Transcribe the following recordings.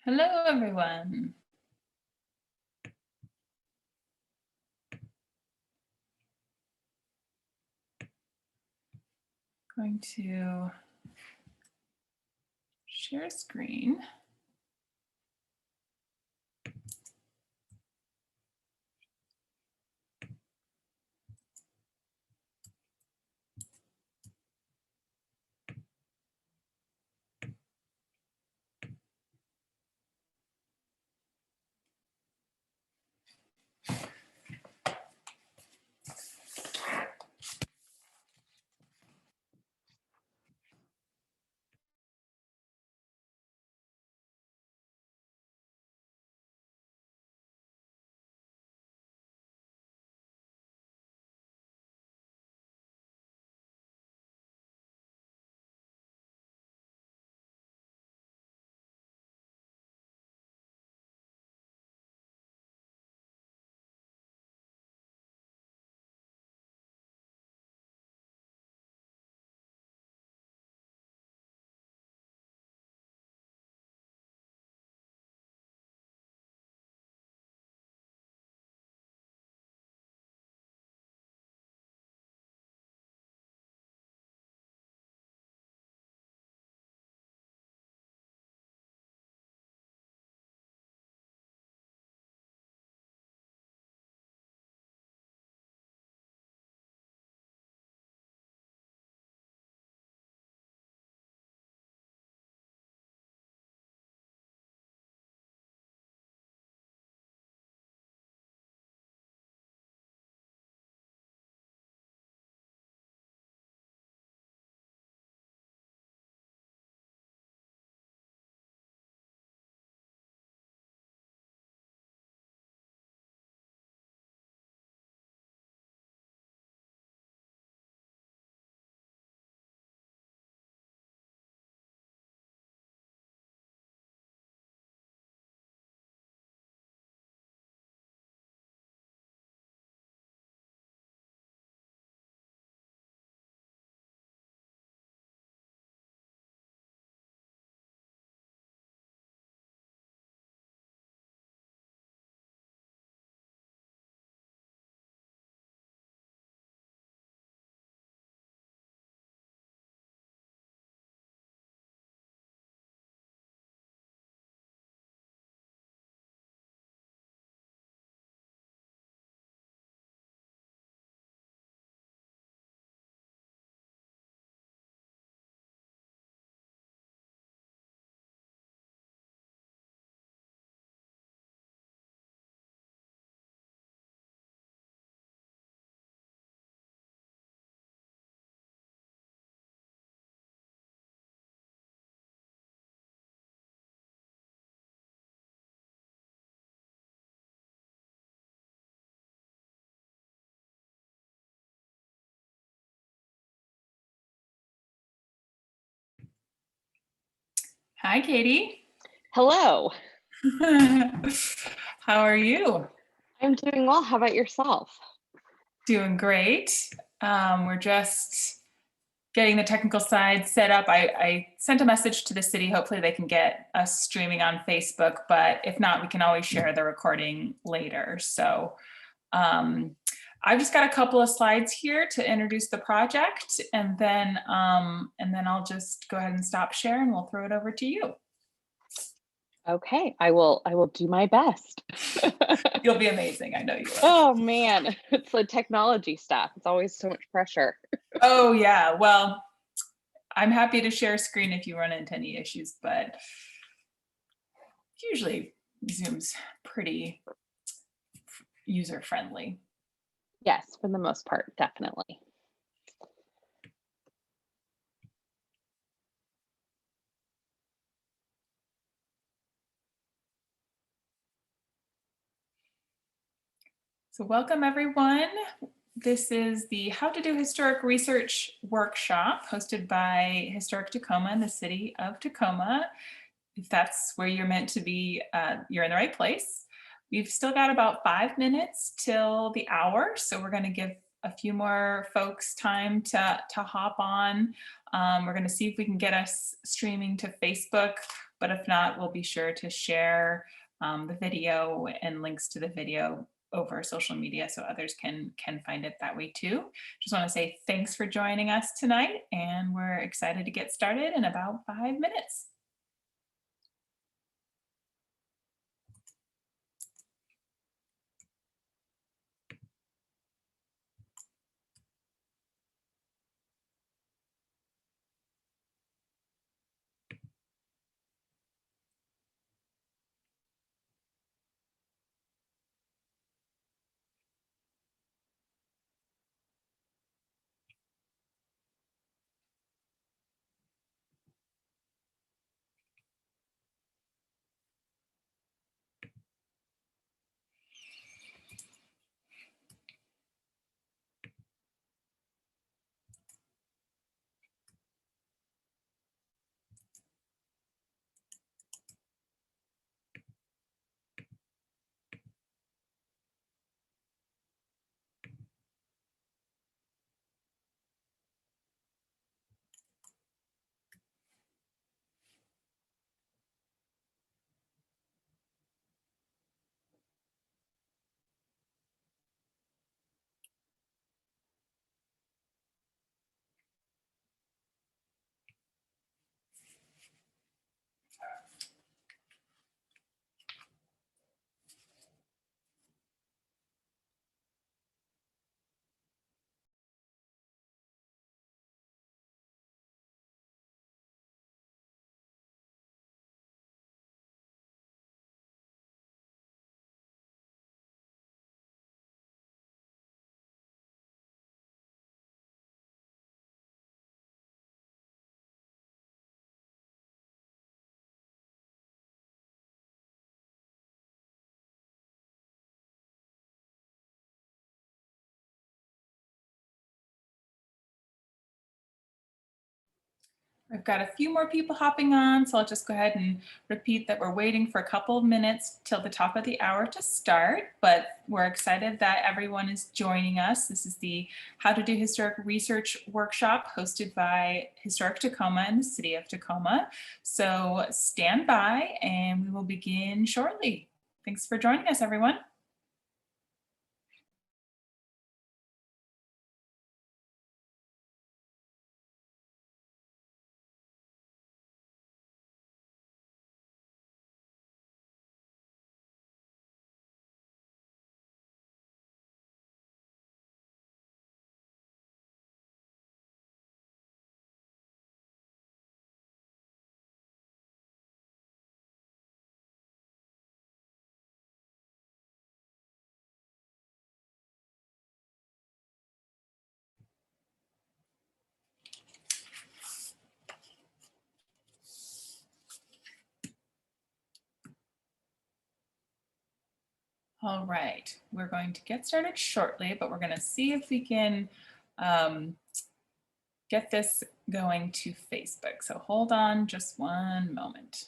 Hello, everyone. Going to share screen. Hi, Katie. Hello. How are you? I'm doing well. How about yourself? Doing great. We're just getting the technical side set up. I sent a message to the city. Hopefully they can get us streaming on Facebook, but if not, we can always share the recording later. So I've just got a couple of slides here to introduce the project, and then I'll just go ahead and stop share and we'll throw it over to you. Okay, I will do my best. You'll be amazing. I know you will. Oh man, it's the technology stuff. It's always so much pressure. Oh yeah. Well, I'm happy to share screen if you run into any issues, but usually Zoom's pretty user friendly. Yes, for the most part, definitely. So welcome everyone. This is the How to Do Historic Research workshop hosted by Historic Tacoma in the city of Tacoma. If that's where you're meant to be, you're in the right place. We've still got about 5 minutes till the hour, so we're going to give a few more folks time to hop on. We're going to see if we can get us streaming to Facebook but if not, we'll be sure to share the video and links to the video over social media so others can find it that way too. Just want to say thanks for joining us tonight, and we're excited to get started in about 5 minutes. I've got a few more people hopping on, so I'll just go ahead and repeat that we're waiting for a couple of minutes till the top of the hour to start, but we're excited that everyone is joining us. This is the How to Do Historic Research workshop hosted by Historic Tacoma and the City of Tacoma. So stand by and we will begin shortly. Thanks for joining us, everyone. All right, we're going to get started shortly, but we're going to see if we can get this going to Facebook. So hold on just one moment.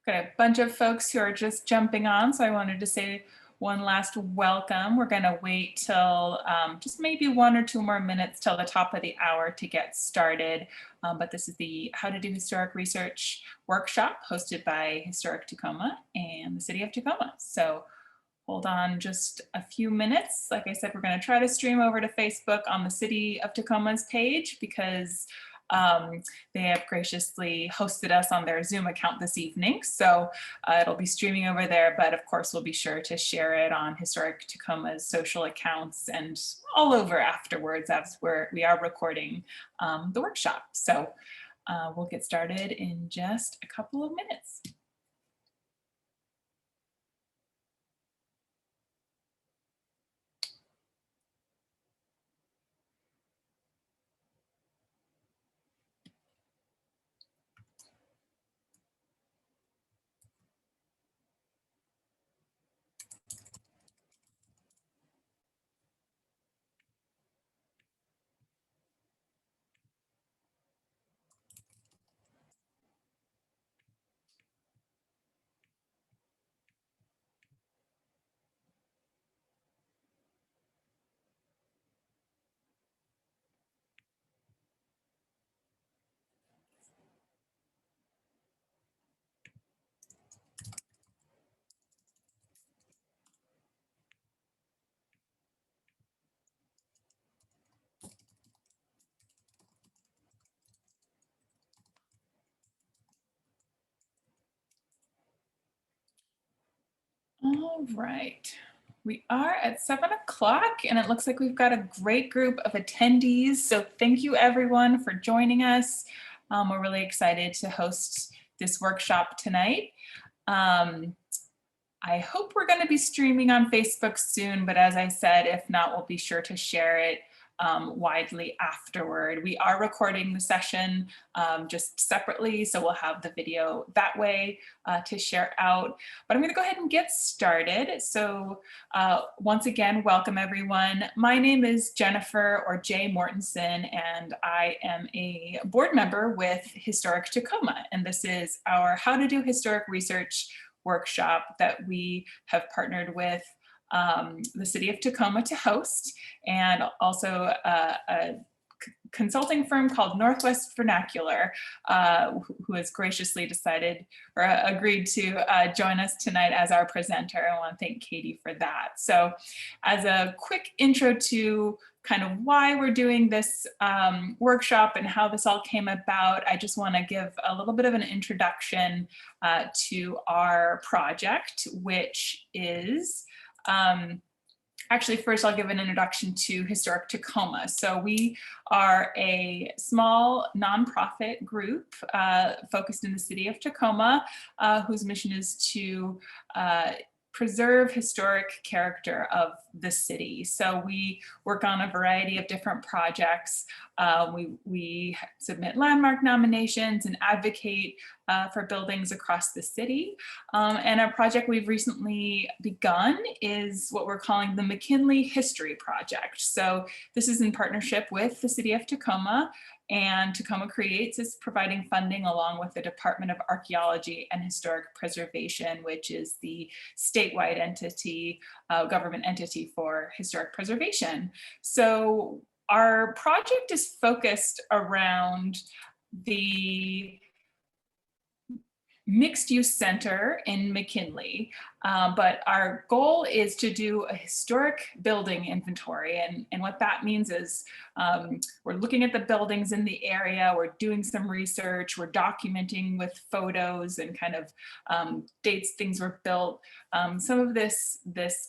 Got a bunch of folks who are just jumping on, so I wanted to say one last welcome. We're going to wait till just maybe 1 or 2 more minutes till the top of the hour to get started. But this is the How to Do Historic Research workshop hosted by Historic Tacoma and the City of Tacoma. So hold on just a few minutes. Like I said, we're going to try to stream over to Facebook on the City of Tacoma's page because they have graciously hosted us on their Zoom account this evening. So it'll be streaming over there, but of course we'll be sure to share it on Historic Tacoma's social accounts and all over afterwards as we are recording the workshop. So we'll get started in just a couple of minutes. All right. We are at 7 o'clock and it looks like we've got a great group of attendees. So thank you everyone for joining us. We're really excited to host this workshop tonight. I hope we're going to be streaming on Facebook soon, but as I said, if not, we'll be sure to share it widely afterward. We are recording the session just separately, so we'll have the video that way to share out. But I'm going to go ahead and get started. So once again, welcome everyone. My name is Jennifer or Jay Mortensen, and I am a board member with Historic Tacoma. And this is our How to Do Historic Research workshop that we have partnered with the city of Tacoma to host, and also a consulting firm called Northwest Vernacular, who has graciously decided or agreed to join us tonight as our presenter. I want to thank Katie for that. So as a quick intro to kind of why we're doing this workshop and how this all came about, I just want to give a little bit of an introduction to our project, which is actually, first I'll give an introduction to Historic Tacoma. So we are a small nonprofit group focused in the city of Tacoma, whose mission is to preserve historic character of the city. So we work on a variety of different projects. We submit landmark nominations and advocate for buildings across the city. And a project we've recently begun is what we're calling the McKinley History Project. So this is in partnership with the city of Tacoma, and Tacoma Creates is providing funding along with the Department of Archaeology and Historic Preservation, which is the statewide entity, government entity for historic preservation. So our project is focused around the mixed-use center in McKinley, but our goal is to do a historic building inventory, and what that means is we're looking at the buildings in the area, we're doing some research, we're documenting with photos and kind of dates things were built. Some of this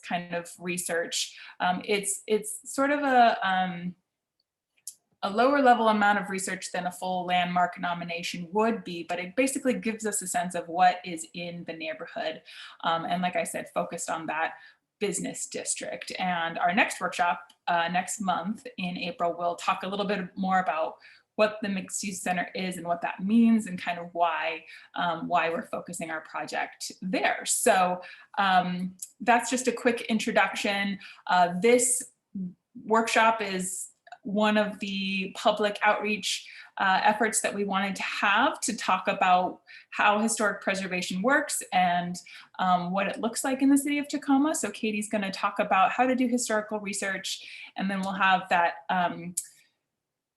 kind of research, it's sort of a lower level amount of research than a full landmark nomination would be, but it basically gives us a sense of what is in the neighborhood. And like I said, focused on that business district. And our next workshop next month in April, we'll talk a little bit more about what the mixed use center is and what that means and kind of why we're focusing our project there. So that's just a quick introduction. This workshop is one of the public outreach efforts that we wanted to have to talk about how historic preservation works and what it looks like in the city of Tacoma. So Katie's going to talk about how to do historical research, and then we'll have that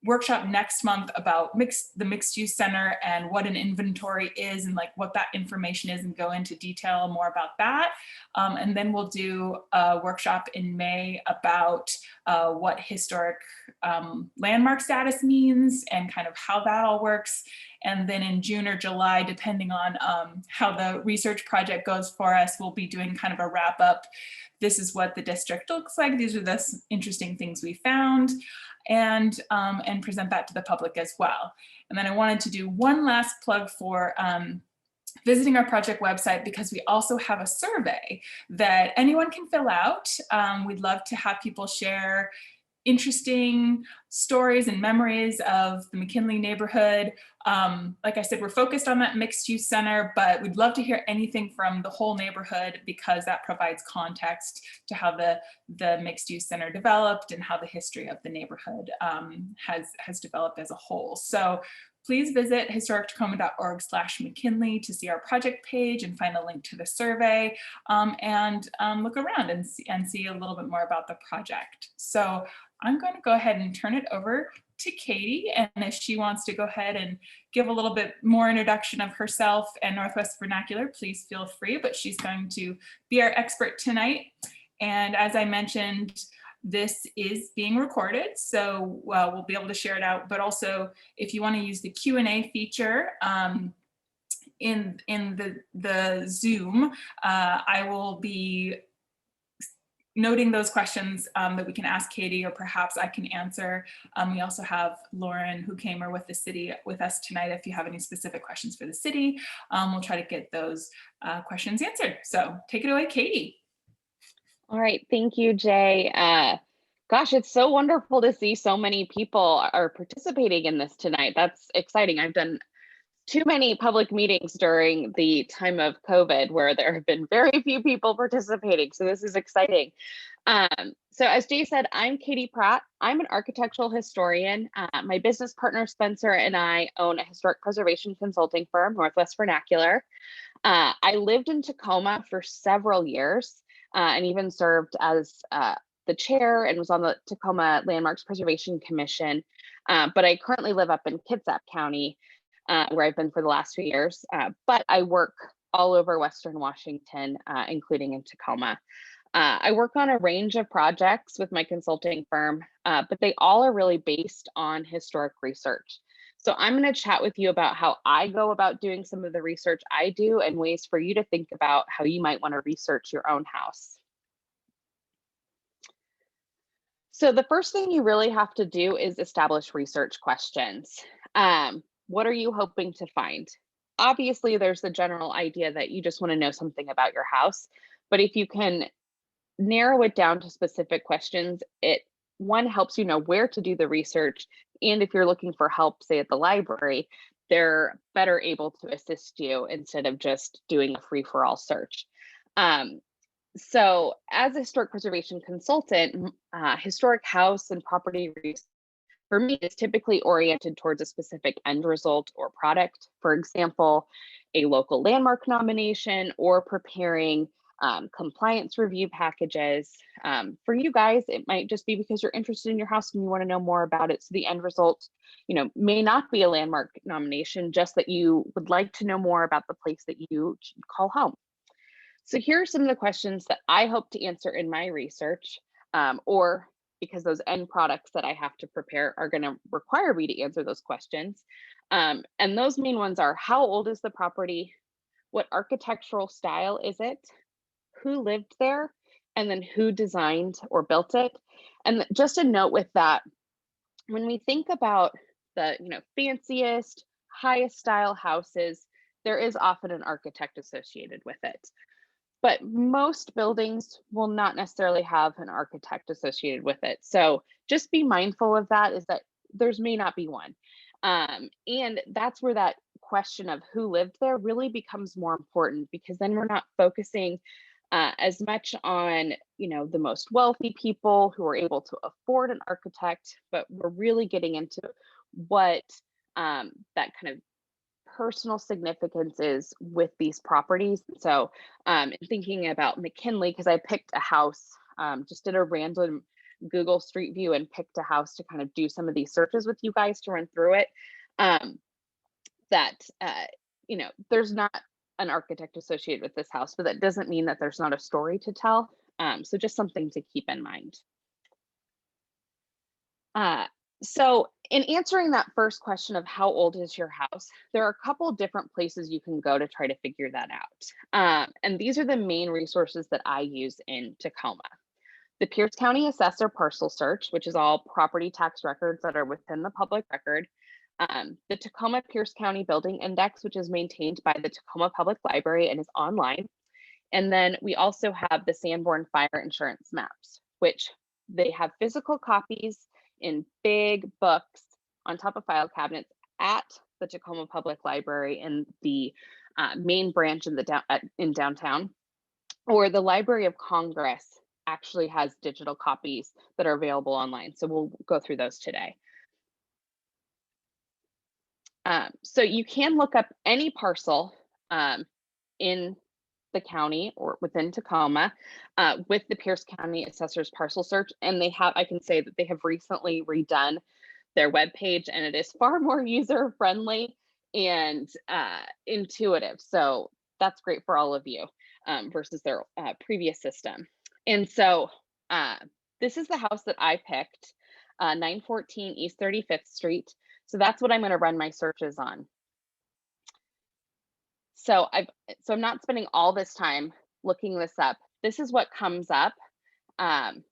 workshop next month about the mixed use center and what an inventory is and like what that information is, and go into detail more about that. And then we'll do a workshop in May about what historic landmark status means and kind of how that all works. And then in June or July, depending on how the research project goes for us, we'll be doing kind of a wrap up. This is what the district looks like. These are the interesting things we found, and present that to the public as well. And then I wanted to do one last plug for visiting our project website, because we also have a survey that anyone can fill out. We'd love to have people share interesting stories and memories of the McKinley neighborhood. Like I said, we're focused on that mixed use center, but we'd love to hear anything from the whole neighborhood, because that provides context to how the mixed use center developed and how the history of the neighborhood has developed as a whole. So please visit historictacoma.org/McKinley to see our project page and find a link to the survey, and look around and see a little bit more about the project. So I'm going to go ahead and turn it over to Katie, and if she wants to go ahead and give a little bit more introduction of herself and Northwest Vernacular, please feel free, but she's going to be our expert tonight. And as I mentioned, this is being recorded, so we'll be able to share it out, but also if you want to use the Q&A feature in the Zoom, I will be noting those questions that we can ask Katie, or perhaps I can answer. We also have Lauren, who came or with the city with us tonight. If you have any specific questions for the city, we'll try to get those questions answered. So take it away, Katie. All right, thank you, Jay. Gosh, it's so wonderful to see so many people are participating in this tonight. That's exciting. I've done too many public meetings during the time of COVID where there have been very few people participating. So this is exciting. So as Jay said, I'm Katie Pratt. I'm an architectural historian. My business partner, Spencer, and I own a historic preservation consulting firm, Northwest Vernacular. I lived in Tacoma for several years and even served as the chair and was on the Tacoma Landmarks Preservation Commission. But I currently live up in Kitsap County, where I've been for the last few years. But I work all over Western Washington, including in Tacoma. I work on a range of projects with my consulting firm, but they all are really based on historic research. So I'm going to chat with you about how I go about doing some of the research I do and ways for you to think about how you might want to research your own house. So the first thing you really have to do is establish research questions. What are you hoping to find? Obviously, there's the general idea that you just want to know something about your house, but if you can narrow it down to specific questions, it one helps you know where to do the research, and if you're looking for help, say at the library, they're better able to assist you instead of just doing a free-for-all search. So as a historic preservation consultant, historic house and property research for me is typically oriented towards a specific end result or product. For example, a local landmark nomination or preparing compliance review packages. For you guys, it might just be because you're interested in your house and you want to know more about it. So the end result, may not be a landmark nomination, just that you would like to know more about the place that you call home. So here are some of the questions that I hope to answer in my research, or because those end products that I have to prepare are going to require me to answer those questions. And those main ones are: how old is the property? What architectural style is it? Who lived there? And then who designed or built it? And just a note with that, when we think about the fanciest, highest style houses, there is often an architect associated with it. But most buildings will not necessarily have an architect associated with it. So just be mindful of that, is that there's may not be one. And that's where that question of who lived there really becomes more important, because then we're not focusing as much on the most wealthy people who are able to afford an architect, but we're really getting into what that kind of personal significance is with these properties. So thinking about McKinley, because I picked a house, just did a random Google Street View and picked a house to kind of do some of these searches with you guys to run through it. There's not an architect associated with this house, but that doesn't mean that there's not a story to tell. So just something to keep in mind. So in answering that first question of how old is your house, there are a couple different places you can go to try to figure that out. And these are the main resources that I use in Tacoma. The Pierce County Assessor Parcel Search, which is all property tax records that are within the public record. The Tacoma Pierce County Building Index, which is maintained by the Tacoma Public Library and is online. And then we also have the Sanborn Fire Insurance Maps, which they have physical copies in big books on top of file cabinets at the Tacoma Public Library in the main branch in downtown, or the Library of Congress actually has digital copies that are available online. So we'll go through those today. So you can look up any parcel in the county or within Tacoma with the Pierce County Assessor's Parcel Search. And I can say that they have recently redone their webpage, and it is far more user friendly and intuitive. So that's great for all of you versus their previous system. And so this is the house that I picked, 914 East 35th Street. So that's what I'm going to run my searches on. So I'm not spending all this time looking this up. This is what comes up. Um,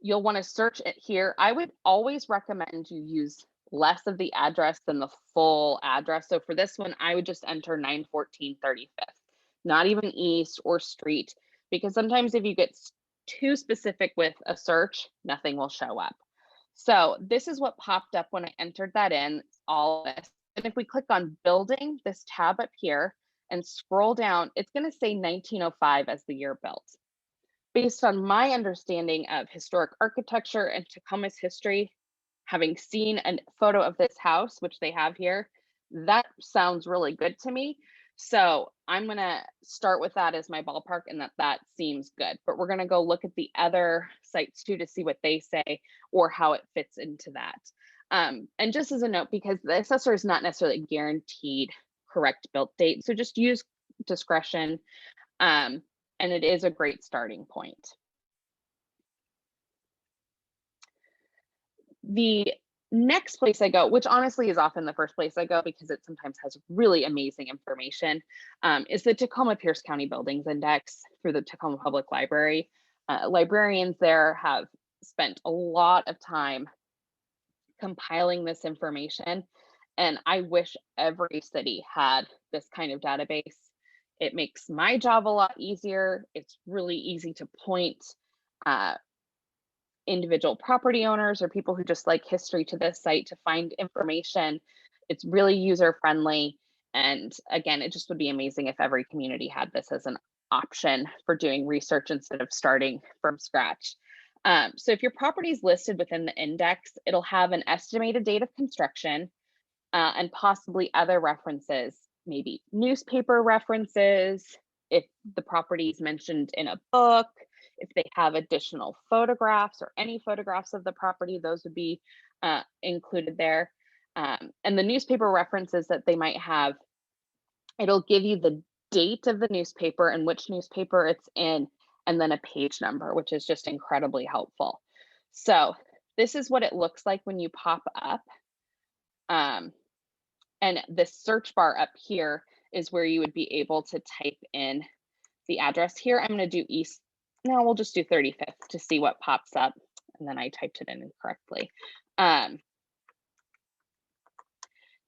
you'll want to search it here. I would always recommend you use less of the address than the full address. So for this one, I would just enter 914 35th, not even east or street, because sometimes if you get too specific with a search, nothing will show up. So this is what popped up when I entered that in, all this. And if we click on building, this tab up here, and scroll down, it's going to say 1905 as the year built. Based on my understanding of historic architecture and Tacoma's history, having seen a photo of this house, which they have here, that sounds really good to me. So I'm going to start with that as my ballpark, and that seems good. But we're going to go look at the other sites too to see what they say or how it fits into that. And just as a note, because the assessor is not necessarily guaranteed correct built date, so just use discretion. And it is a great starting point. The next place I go, which honestly is often the first place I go because it sometimes has really amazing information, is the Tacoma Pierce County Buildings Index through the Tacoma Public Library. Librarians there have spent a lot of time compiling this information, and I wish every city had this kind of database. It makes my job a lot easier. It's really easy to point individual property owners or people who just like history to this site to find information. It's really user friendly. And again, it just would be amazing if every community had this as an option for doing research instead of starting from scratch. So if your property is listed within the index, it'll have an estimated date of construction and possibly other references, maybe newspaper references, if the property is mentioned in a book, if they have additional photographs or any photographs of the property, those would be included there. And the newspaper references that they might have, it'll give you the date of the newspaper and which newspaper it's in, and then a page number, which is just incredibly helpful. So this is what it looks like when you pop up. And this search bar up here is where you would be able to type in the address. Here I'm going to do east. No, we'll just do 35th to see what pops up. And then I typed it in incorrectly. To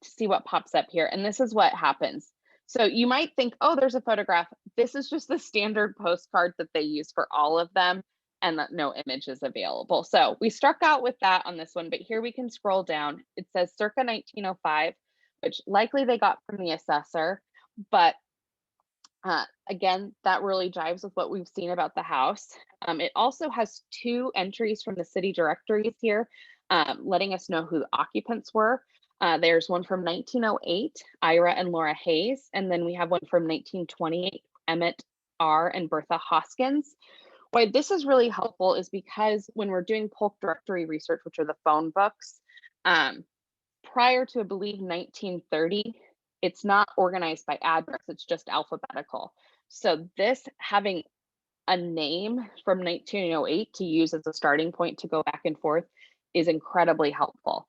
see what pops up here. And this is what happens. So you might think, oh, there's a photograph. This is just the standard postcard that they use for all of them, and that no image is available. So we struck out with that on this one, but here we can scroll down. It says circa 1905, which likely they got from the assessor, but again, that really jives with what we've seen about the house. It also has 2 entries from the city directories here, letting us know who the occupants were. There's one from 1908, Ira and Laura Hayes, and then we have one from 1928, Emmett R. and Bertha Hoskins. Why this is really helpful is because when we're doing Polk directory research, which are the phone books, prior to, I believe, 1930, it's not organized by address, it's just alphabetical. So this having a name from 1908 to use as a starting point to go back and forth is incredibly helpful.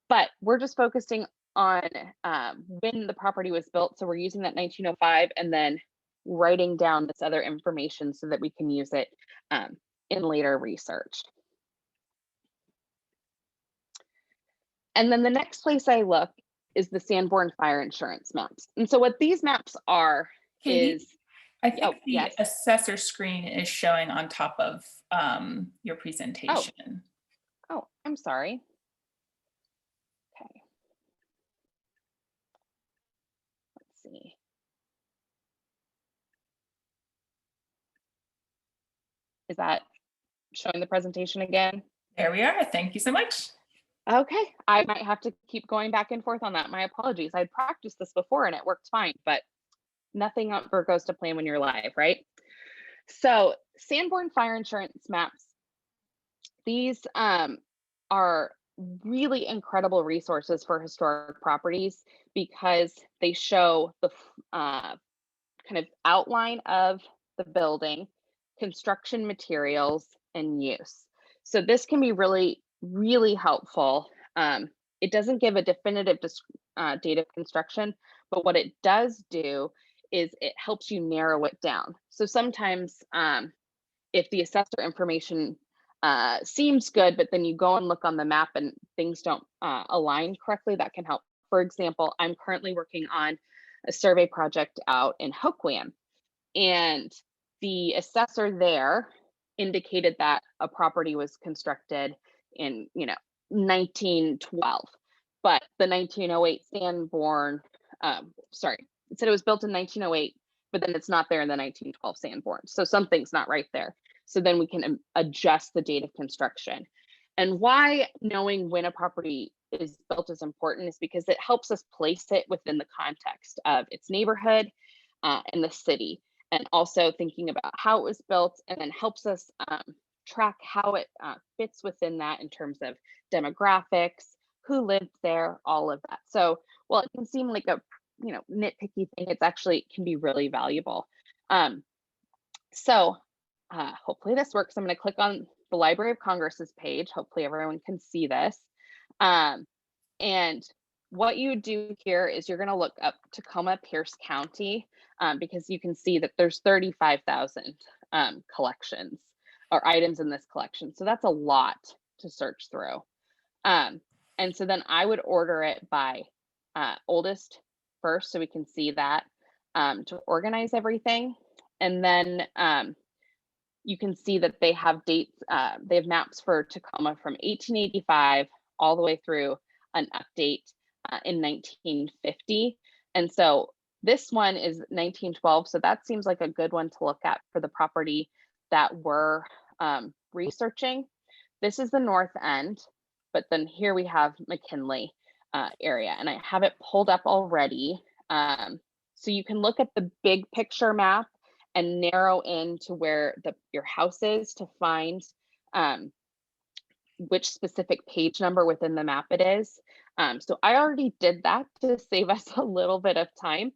But we're just focusing on when the property was built. So we're using that 1905 and then writing down this other information so that we can use it in later research. And then the next place I look is the Sanborn Fire Insurance maps. And so what these maps are Katie, is, I think the yes. assessor screen is showing on top of your presentation. Oh, I'm sorry. Okay. Let's see. Is that showing the presentation again? There we are. Thank you so much. Okay, I might have to keep going back and forth on that. My apologies. I practiced this before and it worked fine, but nothing ever goes to plan when you're live, right? So Sanborn Fire Insurance maps, these are really incredible resources for historic properties because they show the kind of outline of the building, construction materials, and use. So this can be really, really helpful It doesn't give a definitive date of construction, but what it does do is it helps you narrow it down. So sometimes if the assessor information seems good, but then you go and look on the map and things don't align correctly, that can help. For example, I'm currently working on a survey project out in Hoquiam, and the assessor there indicated that a property was constructed in 1912, but the 1908 Sanborn, sorry, it said it was built in 1908, but then it's not there in the 1912 Sanborn, so something's not right there. So then we can adjust the date of construction. And why knowing when a property is built is important is because it helps us place it within the context of its neighborhood and the city, and also thinking about how it was built, and then helps us track how it fits within that in terms of demographics, who lived there, all of that. So while it can seem like a nitpicky thing, it's actually can be really valuable. So hopefully this works. I'm going to click on the Library of Congress's page. Hopefully everyone can see this. And what you do here is you're going to look up Tacoma Pierce County, because you can see that there's 35,000 collections or items in this collection. So that's a lot to search through. And so then I would order it by oldest first, so we can see that to organize everything. And then you can see that they have dates, they have maps for Tacoma from 1885 all the way through an update in 1950. And so this one is 1912. So that seems like a good one to look at for the property that we're researching. This is the north end, but then here we have McKinley area, and I have it pulled up already. So you can look at the big picture map and narrow in to where your house is to find which specific page number within the map it is. So I already did that to save us a little bit of time.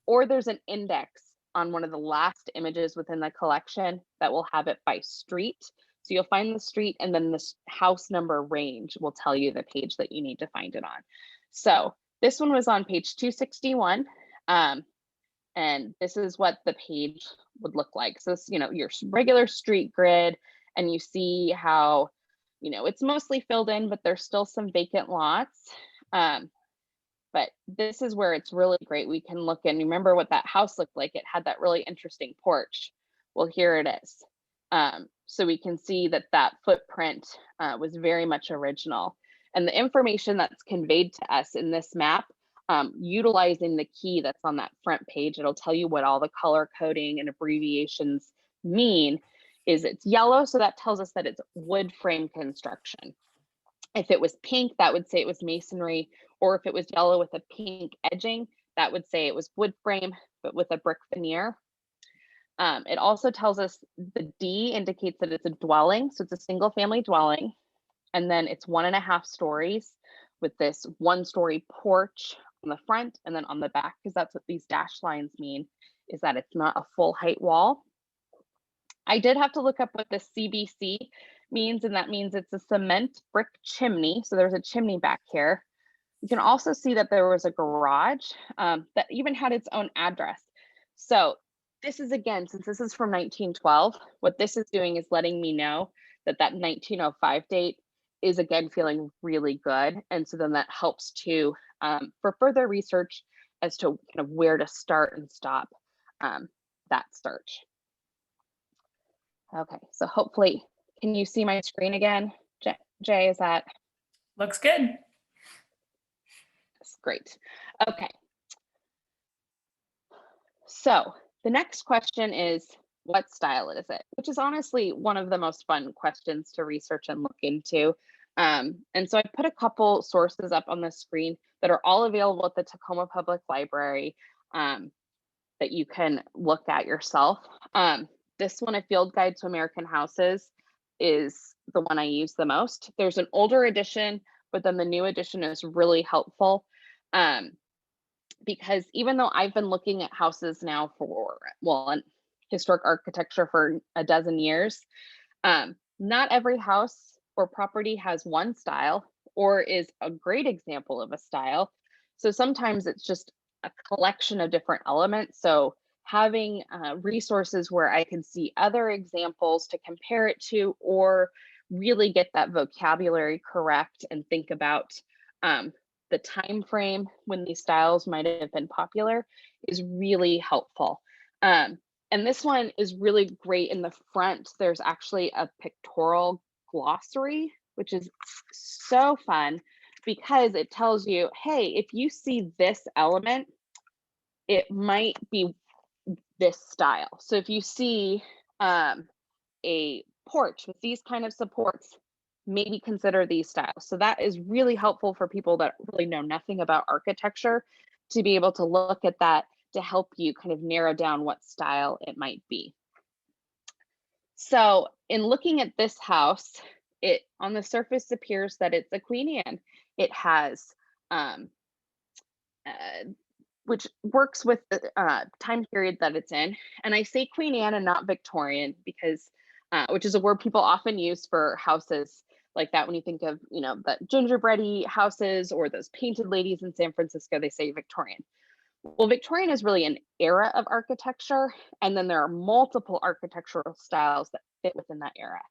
Or there's an index on one of the last images within the collection that will have it by street. So you'll find the street, and then this house number range will tell you the page that you need to find it on. So this one was on page 261. And this is what the page would look like. So this, your regular street grid, and you see how, it's mostly filled in, but there's still some vacant lots. But this is where it's really great. We can look and remember what that house looked like. It had that really interesting porch. Well, here it is. So we can see that footprint was very much original. And the information that's conveyed to us in this map, utilizing the key that's on that front page, it'll tell you what all the color coding and abbreviations mean. Is it's yellow, so that tells us that it's wood frame construction. If it was pink, that would say it was masonry, or if it was yellow with a pink edging, that would say it was wood frame, but with a brick veneer. It also tells us the D indicates that it's a dwelling, so it's a single family dwelling, and then it's 1.5 stories with this 1-story porch on the front and then on the back, because that's what these dashed lines mean, is that it's not a full height wall. I did have to look up what the CBC means, and that means it's a cement brick chimney. So there's a chimney back here. You can also see that there was a garage that even had its own address. So this is, again, since this is from 1912, what this is doing is letting me know that 1905 date is, again, feeling really good. And so then that helps to, for further research as to kind of where to start and stop that search. Okay, so hopefully, can you see my screen again? Jay, is that? Looks good. That's great. Okay. So the next question is, what style is it? Which is honestly one of the most fun questions to research and look into. And so I put a couple sources up on the screen that are all available at the Tacoma Public Library that you can look at yourself. This one, A Field Guide to American Houses, is the one I use the most. There's an older edition, but then the new edition is really helpful because even though I've been looking at houses now for, historic architecture for a dozen years, not every house or property has one style or is a great example of a style. So sometimes it's just a collection of different elements. So having resources where I can see other examples to compare it to, or really get that vocabulary correct and think about the time frame when these styles might have been popular is really helpful. And this one is really great. In the front, there's actually a pictorial glossary, which is so fun because it tells you, hey, if you see this element, it might be this style. So if you see a porch with these kind of supports, maybe consider these styles. So that is really helpful for people that really know nothing about architecture to be able to look at that to help you kind of narrow down what style it might be. So in looking at this house, it on the surface appears that it's a Queen Anne. It has um, which works with the time period that it's in. And I say Queen Anne and not Victorian because, which is a word people often use for houses like that. When you think of, the gingerbready houses or those painted ladies in San Francisco, they say Victorian. Well, Victorian is really an era of architecture, and then there are multiple architectural styles that fit within that era.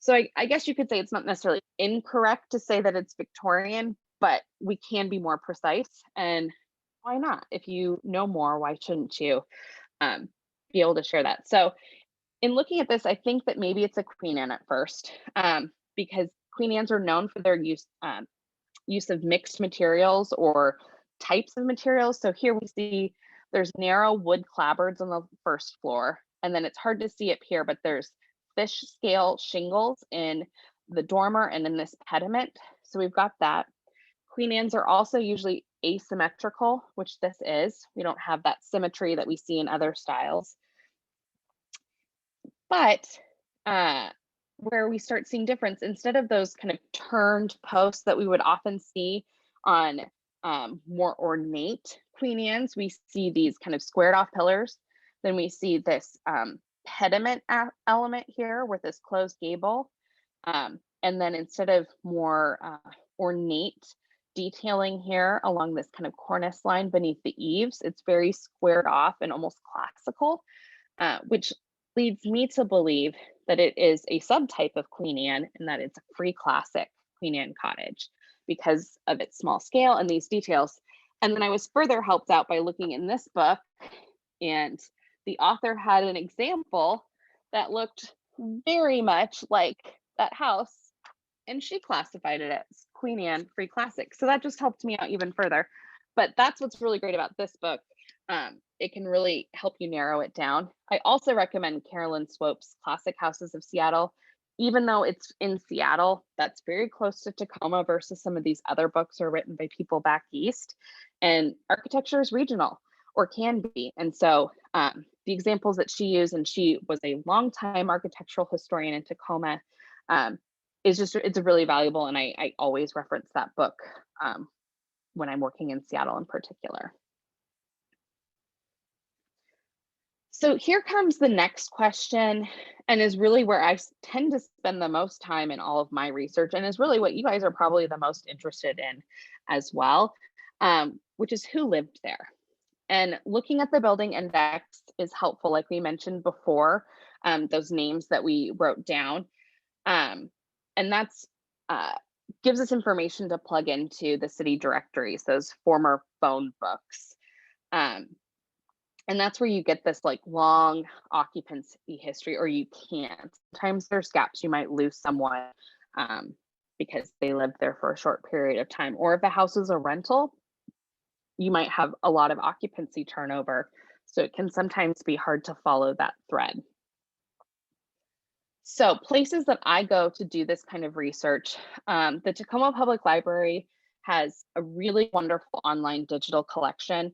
So I guess you could say it's not necessarily incorrect to say that it's Victorian, but we can be more precise. And why not? If you know more, why shouldn't you be able to share that? So in looking at this, I think that maybe it's a Queen Anne at first, because Queen Annes are known for their use of mixed materials or types of materials. So here we see there's narrow wood clapboards on the first floor, and then it's hard to see up here, but there's fish scale shingles in the dormer and in this pediment. So we've got that. Queen Annes are also usually asymmetrical, which this is. We don't have that symmetry that we see in other styles. But where we start seeing difference, instead of those kind of turned posts that we would often see on more ornate Queen Annes, we see these kind of squared off pillars. Then we see this pediment element here with this closed gable. And then instead of more ornate detailing here along this kind of cornice line beneath the eaves, it's very squared off and almost classical, which leads me to believe that it is a subtype of Queen Anne and that it's a free classic Queen Anne cottage because of its small scale and these details. And then I was further helped out by looking in this book, and the author had an example that looked very much like that house, and she classified it as Queen Anne free classic. So that just helped me out even further. But that's what's really great about this book. It can really help you narrow it down. I also recommend Carolyn Swope's Classic Houses of Seattle. Even though it's in Seattle, that's very close to Tacoma versus some of these other books are written by people back east. And architecture is regional, or can be. And so the examples that she used, and she was a longtime architectural historian in Tacoma, it's really valuable. And I always reference that book when I'm working in Seattle in particular. So here comes the next question, and is really where I tend to spend the most time in all of my research, and is really what you guys are probably the most interested in as well, which is who lived there. And looking at the building index is helpful, like we mentioned before, those names that we wrote down. And that's gives us information to plug into the city directories, those former phone books. And that's where you get this like long occupancy history, or you can't. Sometimes there's gaps, you might lose someone because they lived there for a short period of time. Or if a house is a rental, you might have a lot of occupancy turnover. So it can sometimes be hard to follow that thread. So places that I go to do this kind of research, the Tacoma Public Library has a really wonderful online digital collection.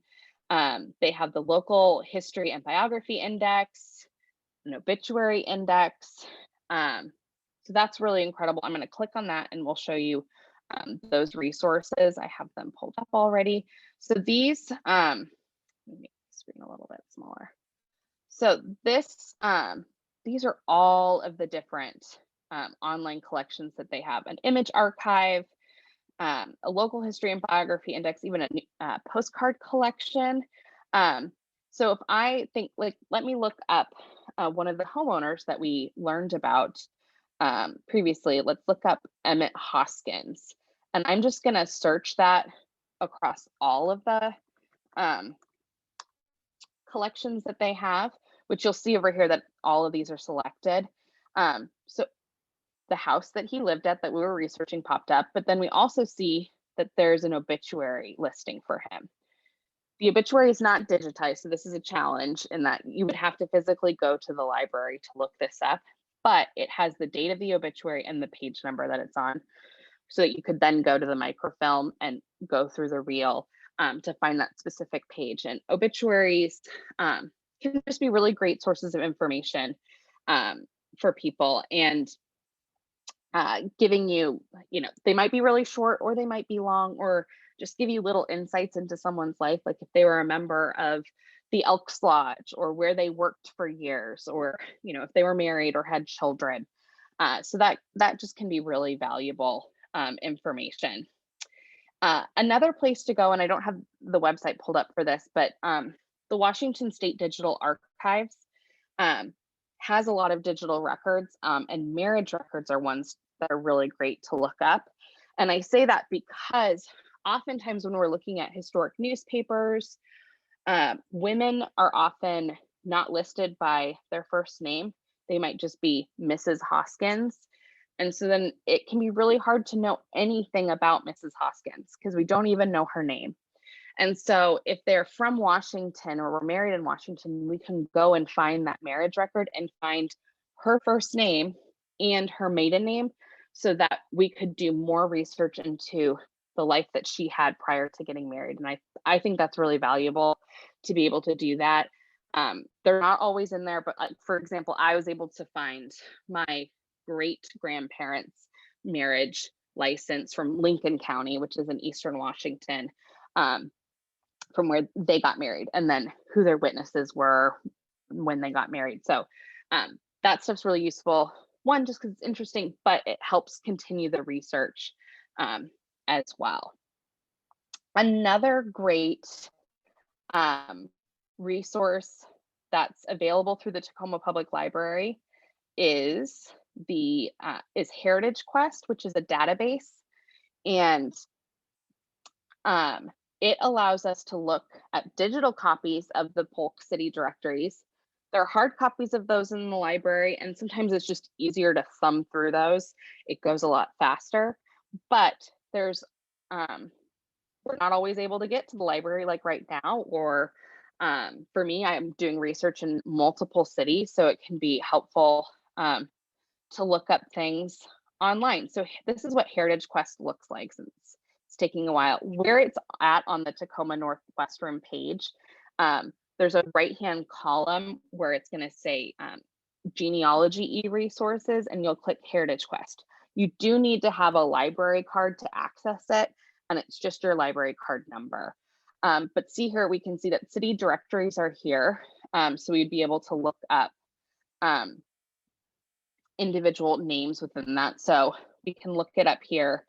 They have the local history and biography index, an obituary index. So that's really incredible. I'm going to click on that and we'll show you those resources. I have them pulled up already. So these, let me make the screen a little bit smaller. So this, these are all of the different online collections that they have. An image archive, a local history and biography index, even a postcard collection. Um, so if I think, like, let me look up one of the homeowners that we learned about previously. Let's look up Emmett Hoskins. And I'm just going to search that across all of the um, collections that they have, which you'll see over here that all of these are selected. So the house that he lived at that we were researching popped up, but then we also see that there's an obituary listing for him. The obituary is not digitized, so this is a challenge in that you would have to physically go to the library to look this up, but it has the date of the obituary and the page number that it's on, so that you could then go to the microfilm and go through the reel to find that specific page. And obituaries can just be really great sources of information for people, and giving you, they might be really short or they might be long, or just give you little insights into someone's life, like if they were a member of the Elks Lodge or where they worked for years, or if they were married or had children. So that just can be really valuable information. Another place to go, and I don't have the website pulled up for this, but the Washington State Digital Archives has a lot of digital records, and marriage records are ones that are really great to look up. And I say that because oftentimes when we're looking at historic newspapers, women are often not listed by their first name. They might just be Mrs. Hoskins. And so then it can be really hard to know anything about Mrs. Hoskins because we don't even know her name. And so if they're from Washington or were married in Washington, we can go and find that marriage record and find her first name and her maiden name, so that we could do more research into the life that she had prior to getting married. And I think that's really valuable to be able to do that. They're not always in there, but for example, I was able to find my great grandparents' marriage license from Lincoln County, which is in Eastern Washington. From where they got married, and then who their witnesses were when they got married. So that stuff's really useful. One, just because it's interesting, but it helps continue the research as well. Another great resource that's available through the Tacoma Public Library is Heritage Quest, which is a database, and it allows us to look at digital copies of the Polk City directories. There are hard copies of those in the library, and sometimes it's just easier to thumb through those. It goes a lot faster, but there's we're not always able to get to the library like right now, or for me, I'm doing research in multiple cities, so it can be helpful to look up things online. So this is what Heritage Quest looks like, since it's taking a while. Where it's at on the Tacoma Northwestern page, there's a right-hand column where it's going to say genealogy e-resources, and you'll click Heritage Quest. You do need to have a library card to access it, and it's just your library card number. But see here, we can see that city directories are here. So we'd be able to look up individual names within that. So we can look it up here.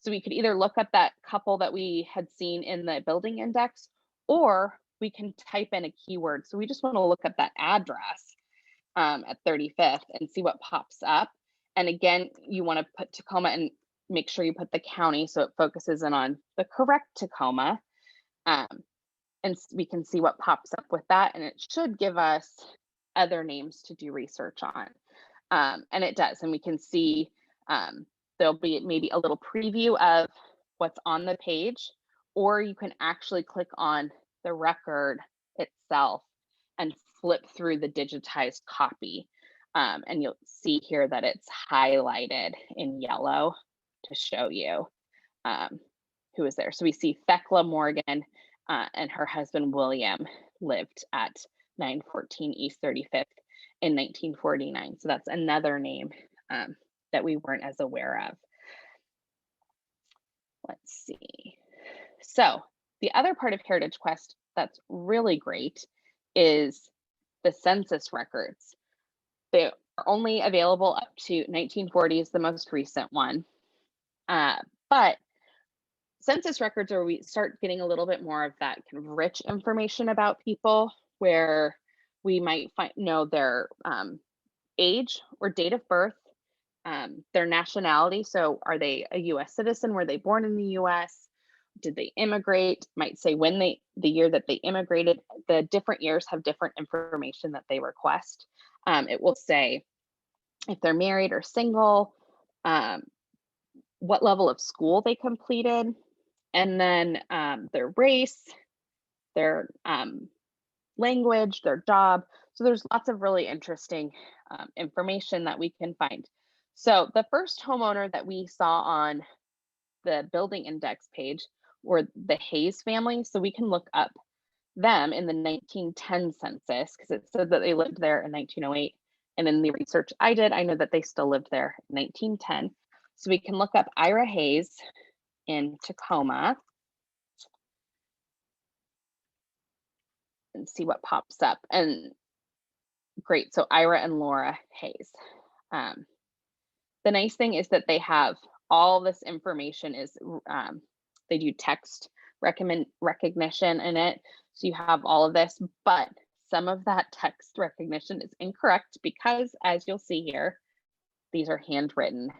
So we could either look up that couple that we had seen in the building index, or we can type in a keyword. So we just want to look up that address at 35th and see what pops up. And again, you want to put Tacoma and make sure you put the county so it focuses in on the correct Tacoma. And we can see what pops up with that. And it should give us other names to do research on. And it does. And we can see there'll be maybe a little preview of what's on the page, or you can actually click on the record itself and flip through the digitized copy. And you'll see here that it's highlighted in yellow to show you who is there. So we see Thekla Morgan and her husband William lived at 914 East 35th in 1949. So that's another name that we weren't as aware of. Let's see. So the other part of Heritage Quest that's really great is the census records. They are only available up to 1940 is the most recent one. But census records are we start getting a little bit more of that kind of rich information about people, where we might know their age or date of birth, their nationality. So, are they a U.S. citizen? Were they born in the U.S.? Did they immigrate? Might say when the year that they immigrated. The different years have different information that they request. It will say if they're married or single, um, what level of school they completed, and then their race, their language, their job. So there's lots of really interesting information that we can find. So the first homeowner that we saw on the building index page were the Hayes family. So we can look up them in the 1910 census because it said that they lived there in 1908. And in the research I did, I know that they still lived there in 1910. So we can look up Ira Hayes in Tacoma and see what pops up. And great, so Ira and Laura Hayes. The nice thing is that they have all this information is they do text recognition in it. So you have all of this, but some of that text recognition is incorrect because, as you'll see here, these are handwritten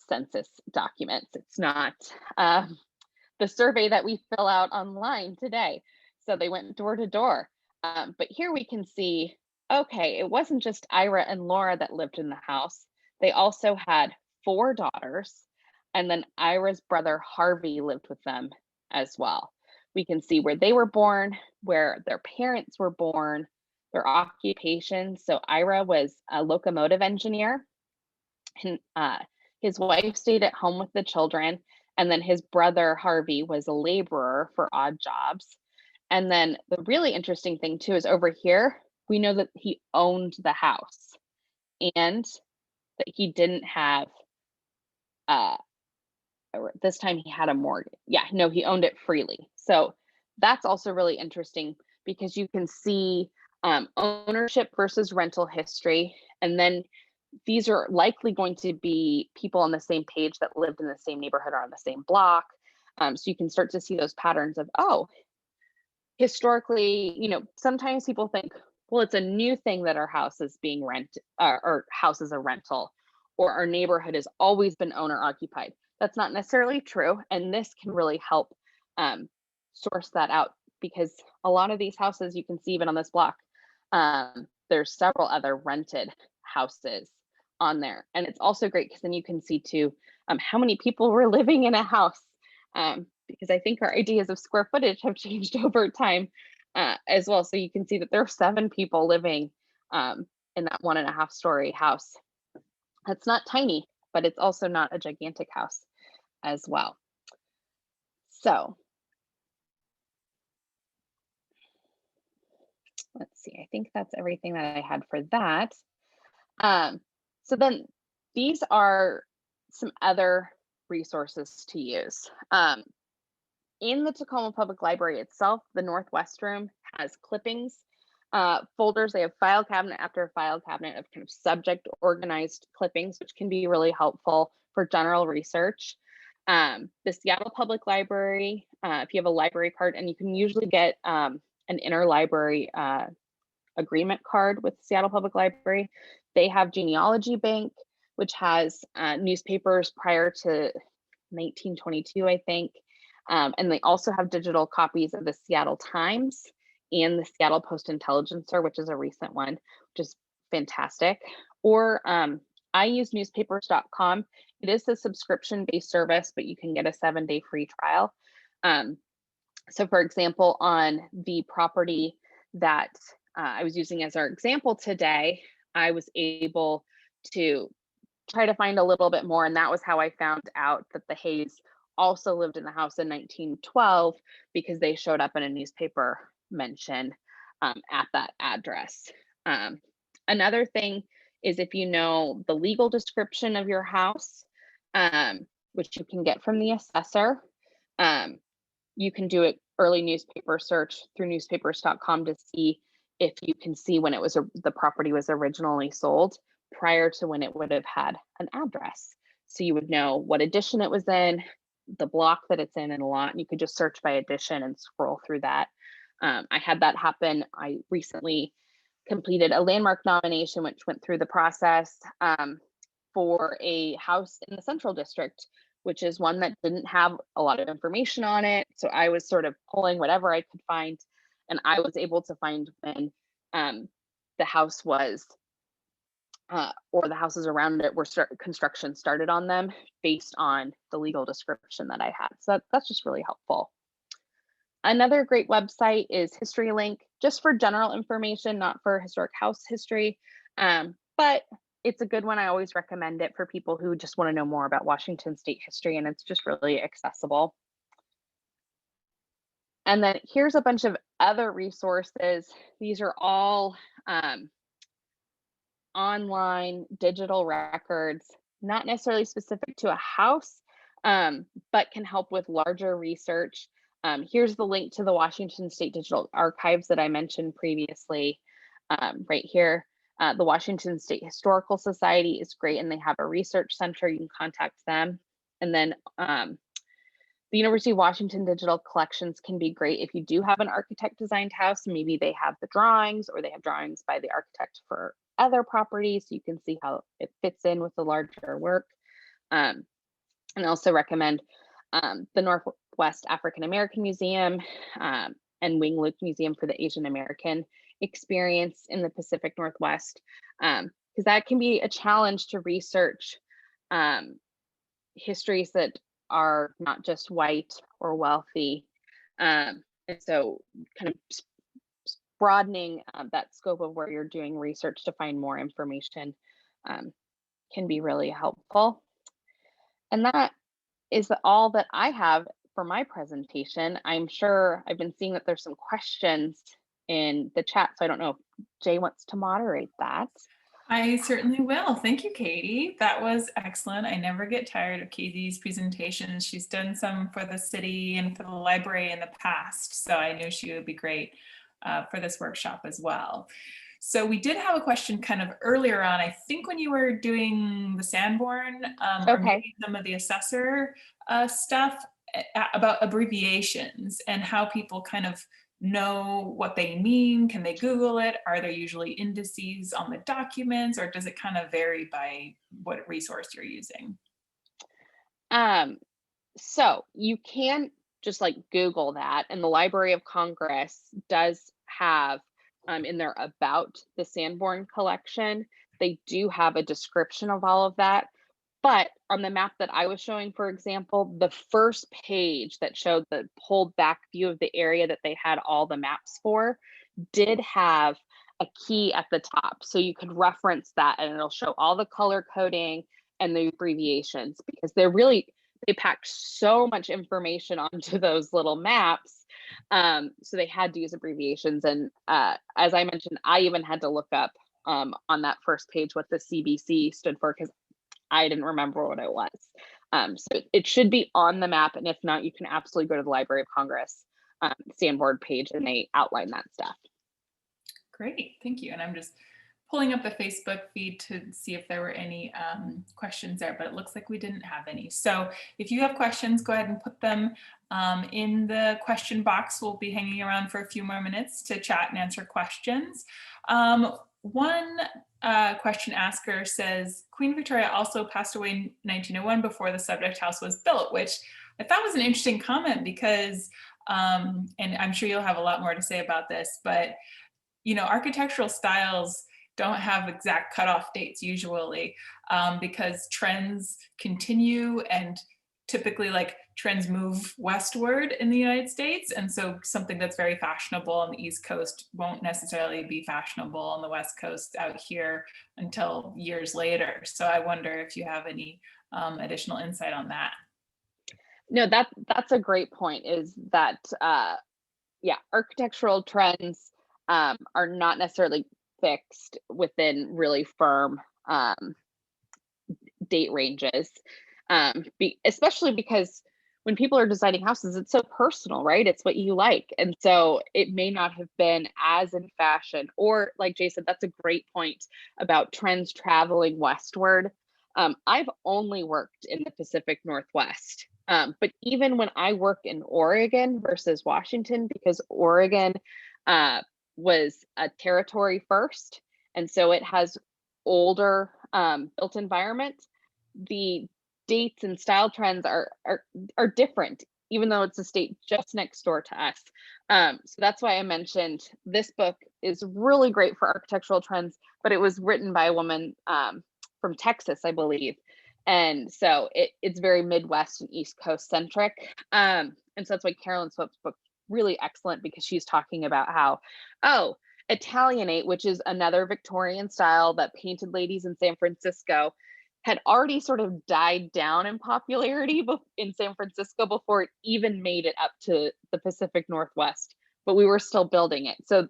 census documents. It's not the survey that we fill out online today. So they went door to door. But here we can see, okay, it wasn't just Ira and Laura that lived in the house. They also had 4 daughters, and then Ira's brother Harvey lived with them as well. We can see where they were born, where their parents were born, their occupation. So Ira was a locomotive engineer, and his wife stayed at home with the children, and then his brother Harvey was a laborer for odd jobs. And then the really interesting thing too is over here, we know that he owned the house and that he didn't have this time he had a mortgage. Yeah, no, he owned it freely. So that's also really interesting because you can see ownership versus rental history. And then these are likely going to be people on the same page that lived in the same neighborhood or on the same block. So you can start to see those patterns of, oh, historically, sometimes people think, well, it's a new thing that our house is being rented or house is a rental, or our neighborhood has always been owner occupied. That's not necessarily true. And this can really help source that out because a lot of these houses, you can see even on this block, there's several other rented houses on there. And it's also great because then you can see too how many people were living in a house. Because I think our ideas of square footage have changed over time as well. So you can see that there are 7 people living in that 1.5 story house. That's not tiny, but it's also not a gigantic house as well. So let's see, I think that's everything that I had for that. So then these are some other resources to use. In the Tacoma Public Library itself, the Northwest Room has clippings, folders. They have file cabinet after file cabinet of kind of subject organized clippings, which can be really helpful for general research. The Seattle Public Library, if you have a library card, and you can usually get an interlibrary agreement card with Seattle Public Library, they have Genealogy Bank, which has newspapers prior to 1922, I think. And they also have digital copies of the Seattle Times and the Seattle Post-Intelligencer, which is a recent one, which is fantastic. Or I use newspapers.com. It is a subscription-based service, but you can get a 7-day free trial. So for example, on the property that I was using as our example today, I was able to try to find a little bit more, and that was how I found out that the Hayes also lived in the house in 1912 because they showed up in a newspaper mention at that address. Another thing is if you know the legal description of your house, which you can get from the assessor, you can do an early newspaper search through newspapers.com to see if you can see when it was the property was originally sold prior to when it would have had an address. So you would know what edition it was in, the block that it's in, and a lot. And you could just search by edition and scroll through that. I had that happen. I recently completed a landmark nomination, which went through the process for a house in the Central District, which is one that didn't have a lot of information on it. So I was sort of pulling whatever I could find, and I was able to find when the house was, or the houses around it were construction started on them based on the legal description that I had. So that's just really helpful. Another great website is HistoryLink, just for general information, not for historic house history. But it's a good one. I always recommend it for people who just want to know more about Washington state history, and it's just really accessible. And then here's a bunch of other resources. These are all online digital records, not necessarily specific to a house, but can help with larger research. Here's the link to the Washington State Digital Archives that I mentioned previously, right here. The Washington State Historical Society is great, and they have a research center. You can contact them. And then the University of Washington Digital Collections can be great if you do have an architect designed house. Maybe they have the drawings, or they have drawings by the architect for other properties, so you can see how it fits in with the larger work. And I also recommend the Northwest African American Museum and Wing Luke Museum for the Asian American experience in the Pacific Northwest, because that can be a challenge to research histories that are not just white or wealthy. And so kind of broadening that scope of where you're doing research to find more information can be really helpful. And that is all that I have for my presentation. I'm sure I've been seeing that there's some questions in the chat, so I don't know if Jay wants to moderate that. I certainly will. Thank you, Katie. That was excellent. I never get tired of Katie's presentations. She's done some for the city and for the library in the past, so I knew she would be great for this workshop as well. So we did have a question kind of earlier on, I think when you were doing the Sanborn or maybe some of the assessor stuff about abbreviations and how people kind of know what they mean. Can they Google it? Are there usually indices on the documents, or does it kind of vary by what resource you're using? So you can just like Google that, and the Library of Congress does have in their About the Sanborn collection, they do have a description of all of that. But on the map that I was showing, for example, the first page that showed the pulled back view of the area that they had all the maps for did have a key at the top. So you could reference that and it'll show all the color coding and the abbreviations, because they packed so much information onto those little maps. So they had to use abbreviations. And as I mentioned, I even had to look up on that first page what the CBC stood for, because I didn't remember what it was. So it should be on the map. And if not, you can absolutely go to the Library of Congress Sanborn page, and they outline that stuff. Great, thank you. And I'm just pulling up the Facebook feed to see if there were any questions there, but it looks like we didn't have any. So if you have questions, go ahead and put them in the question box. We'll be hanging around for a few more minutes to chat and answer questions. One question asker says, Queen Victoria also passed away in 1901 before the subject house was built, which I thought was an interesting comment because, and I'm sure you'll have a lot more to say about this, but you know, architectural styles don't have exact cutoff dates usually because trends continue, and typically like trends move westward in the United States. And so something that's very fashionable on the East Coast won't necessarily be fashionable on the West Coast out here until years later. So I wonder if you have any additional insight on that. No, that's a great point, is that, yeah, architectural trends are not necessarily fixed within really firm date ranges, especially because when people are designing houses, it's so personal, right? It's what you like. And so it may not have been as in fashion, or like Jay said, that's a great point about trends traveling westward. I've only worked in the Pacific Northwest. But even when I work in Oregon versus Washington, because Oregon uh, was a territory first, and so it has older built environment, the dates and style trends are different, even though it's a state just next door to us. So that's why I mentioned this book is really great for architectural trends, but it was written by a woman from Texas, I believe. And so it's very Midwest and East Coast centric. And so that's why Carolyn Swope's book really excellent, because she's talking about how, oh, Italianate, which is another Victorian style that painted ladies in San Francisco, had already sort of died down in popularity in San Francisco before it even made it up to the Pacific Northwest, but we were still building it. So,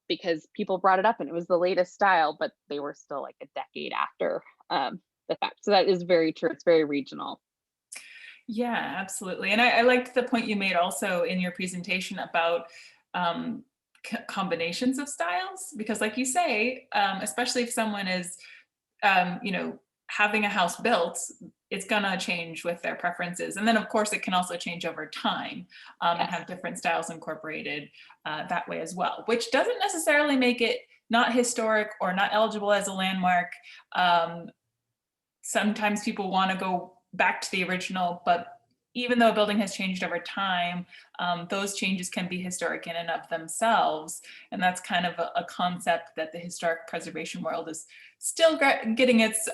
because people brought it up and it was the latest style, but they were still like a decade after the fact. So that is very true. It's very regional. Yeah, absolutely. And I liked the point you made also in your presentation about combinations of styles, because like you say, especially if someone is, you know, having a house built, it's gonna change with their preferences. And then of course it can also change over time, and Yes. have different styles incorporated that way as well, which doesn't necessarily make it not historic or not eligible as a landmark. Um, Sometimes people want to go back to the original, but even though a building has changed over time, those changes can be historic in and of themselves. And that's kind of a concept that the historic preservation world is still getting its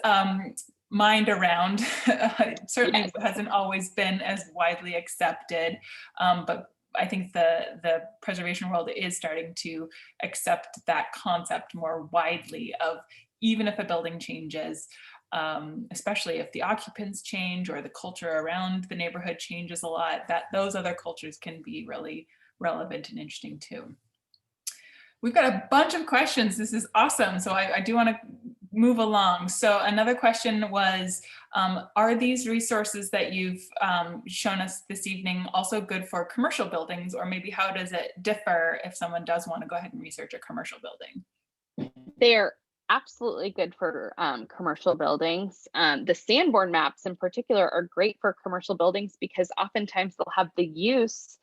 mind around. It certainly Yes. hasn't always been as widely accepted, but I think the preservation world is starting to accept that concept more widely of, even if a building changes, especially if the occupants change or the culture around the neighborhood changes a lot, that those other cultures can be really relevant and interesting too. We've got a bunch of questions. This is awesome. So I do want to move along. So another question was, are these resources that you've shown us this evening also good for commercial buildings, or maybe how does it differ if someone does want to go ahead and research a commercial building? They're absolutely good for commercial buildings. The Sanborn maps in particular are great for commercial buildings because oftentimes they'll have the use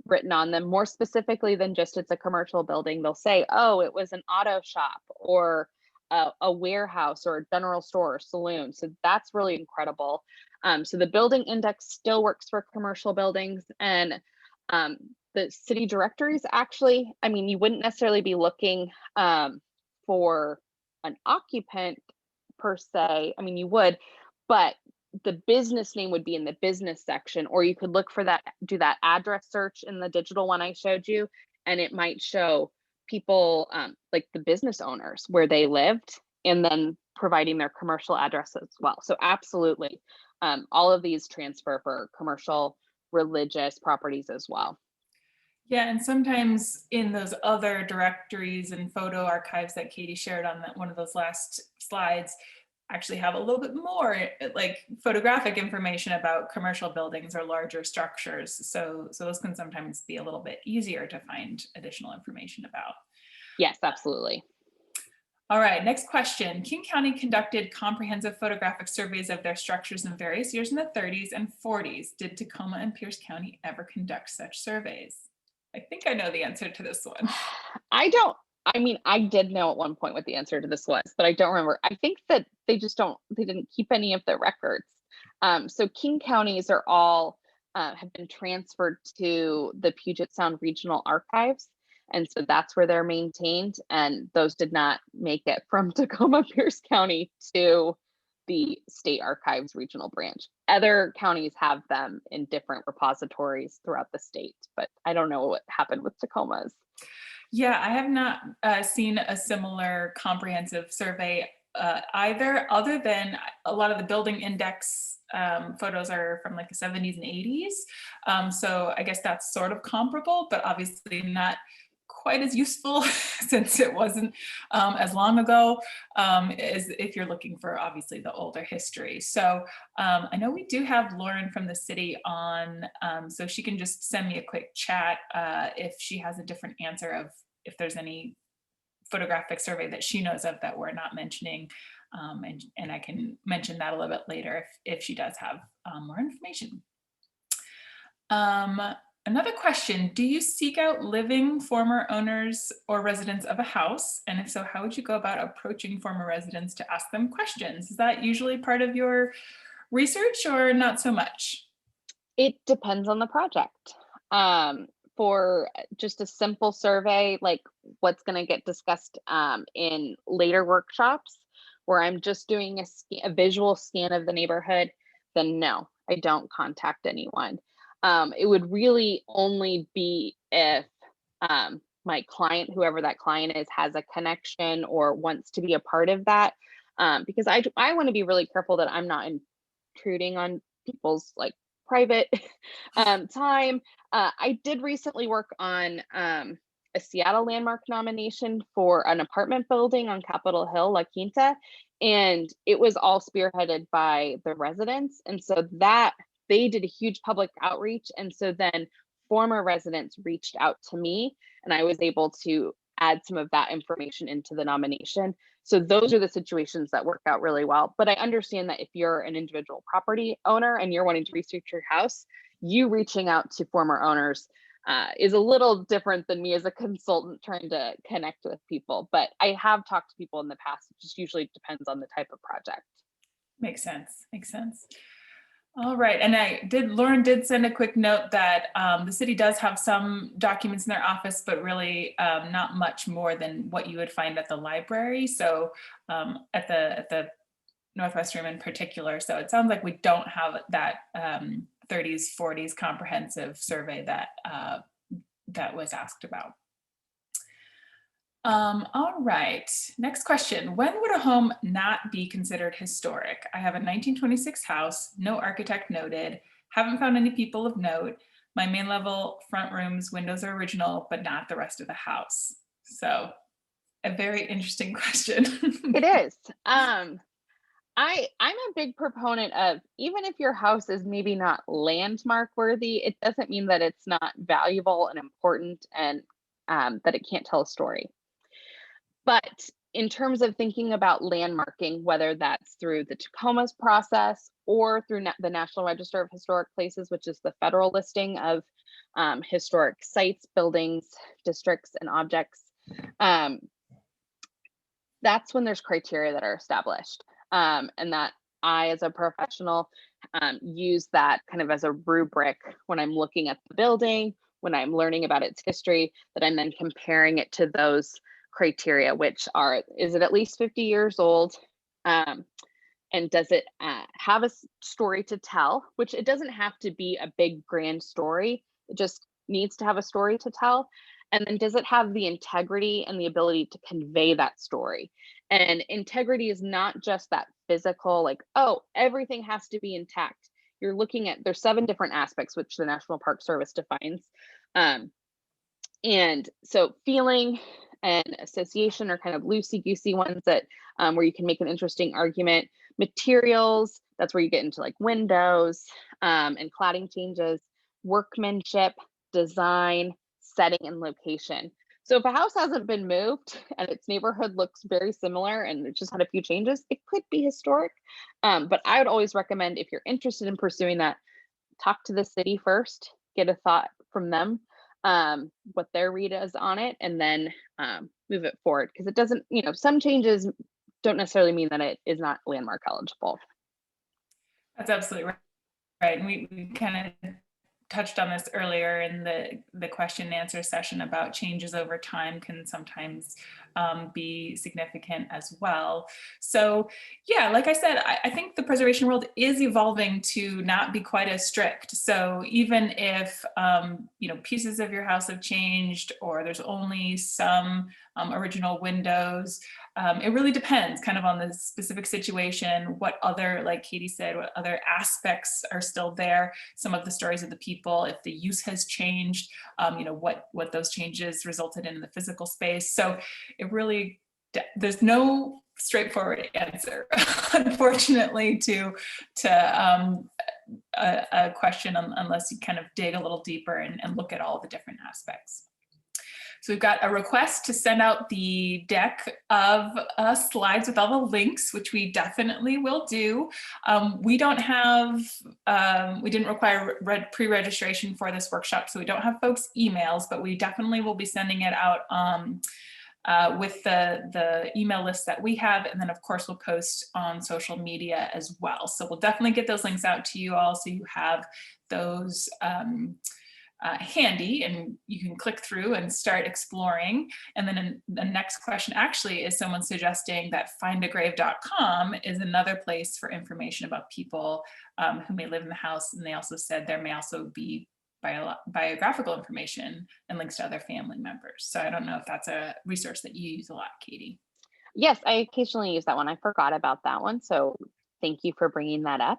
written on them more specifically than just it's a commercial building. They'll say, oh, it was an auto shop or a warehouse or a general store or saloon. So that's really incredible. So the building index still works for commercial buildings, and um, the city directories actually, I mean, you wouldn't necessarily be looking for an occupant per se. I mean, you would, but the business name would be in the business section, or you could look for that, do that address search in the digital one I showed you, and it might show people like the business owners where they lived, and then providing their commercial address as well. So absolutely, all of these transfer for commercial, religious properties as well. Yeah, and sometimes in those other directories and photo archives that Katie shared on one of those last slides, actually have a little bit more like photographic information about commercial buildings or larger structures. So those can sometimes be a little bit easier to find additional information about. Yes, absolutely. All right, next question. King County conducted comprehensive photographic surveys of their structures in various years in the 30s and 40s. Did Tacoma and Pierce County ever conduct such surveys? I think I know the answer to this one. I don't, I mean, I did know at one point what the answer to this was, but I don't remember. I think that they just don't, they didn't keep any of the records. So King counties are all have been transferred to the Puget Sound Regional Archives. And so that's where they're maintained. And those did not make it from Tacoma Pierce County to the State Archives Regional Branch. Other counties have them in different repositories throughout the state, but I don't know what happened with Tacoma's. Yeah, I have not seen a similar comprehensive survey either, other than a lot of the building index photos are from like the 70s and 80s. So I guess that's sort of comparable, but obviously not quite as useful since it wasn't as long ago as if you're looking for obviously the older history. So I know we do have Lauren from the city on, so she can just send me a quick chat if she has a different answer of if there's any photographic survey that she knows of that we're not mentioning And I can mention that a little bit later if she does have more information. Another question, do you seek out living former owners or residents of a house? And if so, how would you go about approaching former residents to ask them questions? Is that usually part of your research or not so much? It depends on the project. For just a simple survey, like what's going to get discussed in later workshops, where I'm just doing a visual scan of the neighborhood, then no, I don't contact anyone. It would really only be if my client, whoever that client is, has a connection or wants to be a part of that. Because I want to be really careful that I'm not intruding on people's like private time. I did recently work on a Seattle landmark nomination for an apartment building on Capitol Hill, La Quinta, and it was all spearheaded by the residents. And so that they did a huge public outreach. And so then former residents reached out to me, and I was able to add some of that information into the nomination. So those are the situations that work out really well. But I understand that if you're an individual property owner and you're wanting to research your house, you reaching out to former owners is a little different than me as a consultant trying to connect with people. But I have talked to people in the past. It just usually depends on the type of project. Makes sense. Makes sense. All right, and Lauren did send a quick note that the city does have some documents in their office, but really not much more than what you would find at the library. So at the Northwest Room in particular. So it sounds like we don't have that 30s, 40s comprehensive survey that was asked about. All right, next question. When would a home not be considered historic? I have a 1926 house, no architect noted, haven't found any people of note. My main level front rooms, windows are original, but not the rest of the house. So a very interesting question. It is. I'm a big proponent of, even if your house is maybe not landmark worthy, it doesn't mean that it's not valuable and important and that it can't tell a story. But in terms of thinking about landmarking, whether that's through the Tacoma's process or through the National Register of Historic Places, which is the federal listing of historic sites, buildings, districts, and objects, that's when there's criteria that are established. And that I, as a professional, use that kind of as a rubric when I'm looking at the building, when I'm learning about its history, that I'm then comparing it to those criteria, which are, is it at least 50 years old? And does it have a story to tell? Which it doesn't have to be a big grand story. It just needs to have a story to tell. And then does it have the integrity and the ability to convey that story? And integrity is not just that physical, like, oh, everything has to be intact. You're looking at, there's 7 different aspects which the National Park Service defines. And so feeling and association are kind of loosey-goosey ones that where you can make an interesting argument. Materials, that's where you get into like windows and cladding changes, workmanship, design, setting, and location. So if a house hasn't been moved and its neighborhood looks very similar and it just had a few changes, it could be historic. But I would always recommend, if you're interested in pursuing that, talk to the city first, get a thought from them, what their read is on it, and then move it forward. Because it doesn't, some changes don't necessarily mean that it is not landmark eligible. That's absolutely right. And we kind of touched on this earlier in the question and answer session about changes over time can sometimes be significant as well. So yeah, like I said, I think the preservation world is evolving to not be quite as strict. So even if pieces of your house have changed or there's only some original windows, it really depends kind of on the specific situation, what other, like Katie said, what other aspects are still there, some of the stories of the people, if the use has changed, what those changes resulted in the physical space. So it really, there's no straightforward answer, unfortunately, to a question unless you kind of dig a little deeper and look at all the different aspects. So we've got a request to send out the deck of slides with all the links, which we definitely will do. We don't have, we didn't require pre-registration for this workshop, so we don't have folks' emails, but we definitely will be sending it out with the email list that we have. And then of course we'll post on social media as well. So we'll definitely get those links out to you all so you have those handy and you can click through and start exploring. And then the next question actually is someone suggesting that findagrave.com is another place for information about people who may live in the house. And they also said there may also be biographical information and links to other family members. So I don't know if that's a resource that you use a lot, Katie. Yes, I occasionally use that one. I forgot about that one. So thank you for bringing that up.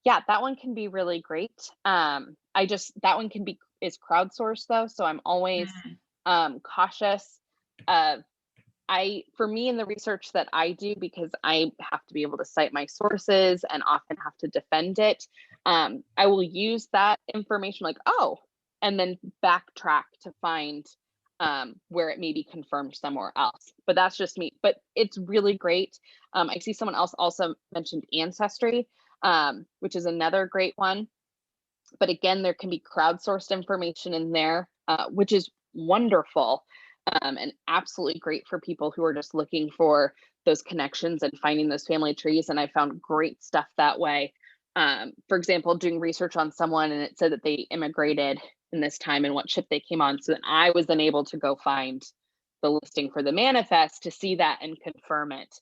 Yeah, that one can be really great. That one is crowdsourced though. So I'm always cautious. For me in the research that I do, because I have to be able to cite my sources and often have to defend it, I will use that information like, oh, and then backtrack to find where it may be confirmed somewhere else. But that's just me. But it's really great. I see someone else also mentioned Ancestry, which is another great one. But again, there can be crowdsourced information in there, which is wonderful and absolutely great for people who are just looking for those connections and finding those family trees. And I found great stuff that way. For example, doing research on someone and it said that they immigrated in this time and what ship they came on. So then I was then able to go find the listing for the manifest to see that and confirm it.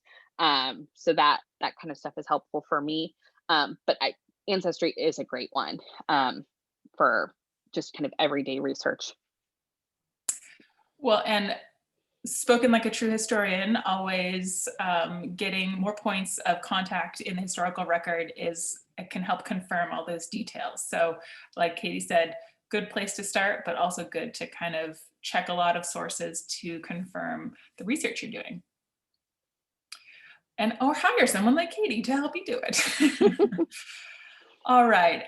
So that kind of stuff is helpful for me. But Ancestry is a great one for just kind of everyday research. Well, and spoken like a true historian, always getting more points of contact in the historical record it can help confirm all those details. So like Katie said, good place to start, but also good to kind of check a lot of sources to confirm the research you're doing. Or hire someone like Katie to help you do it. All right.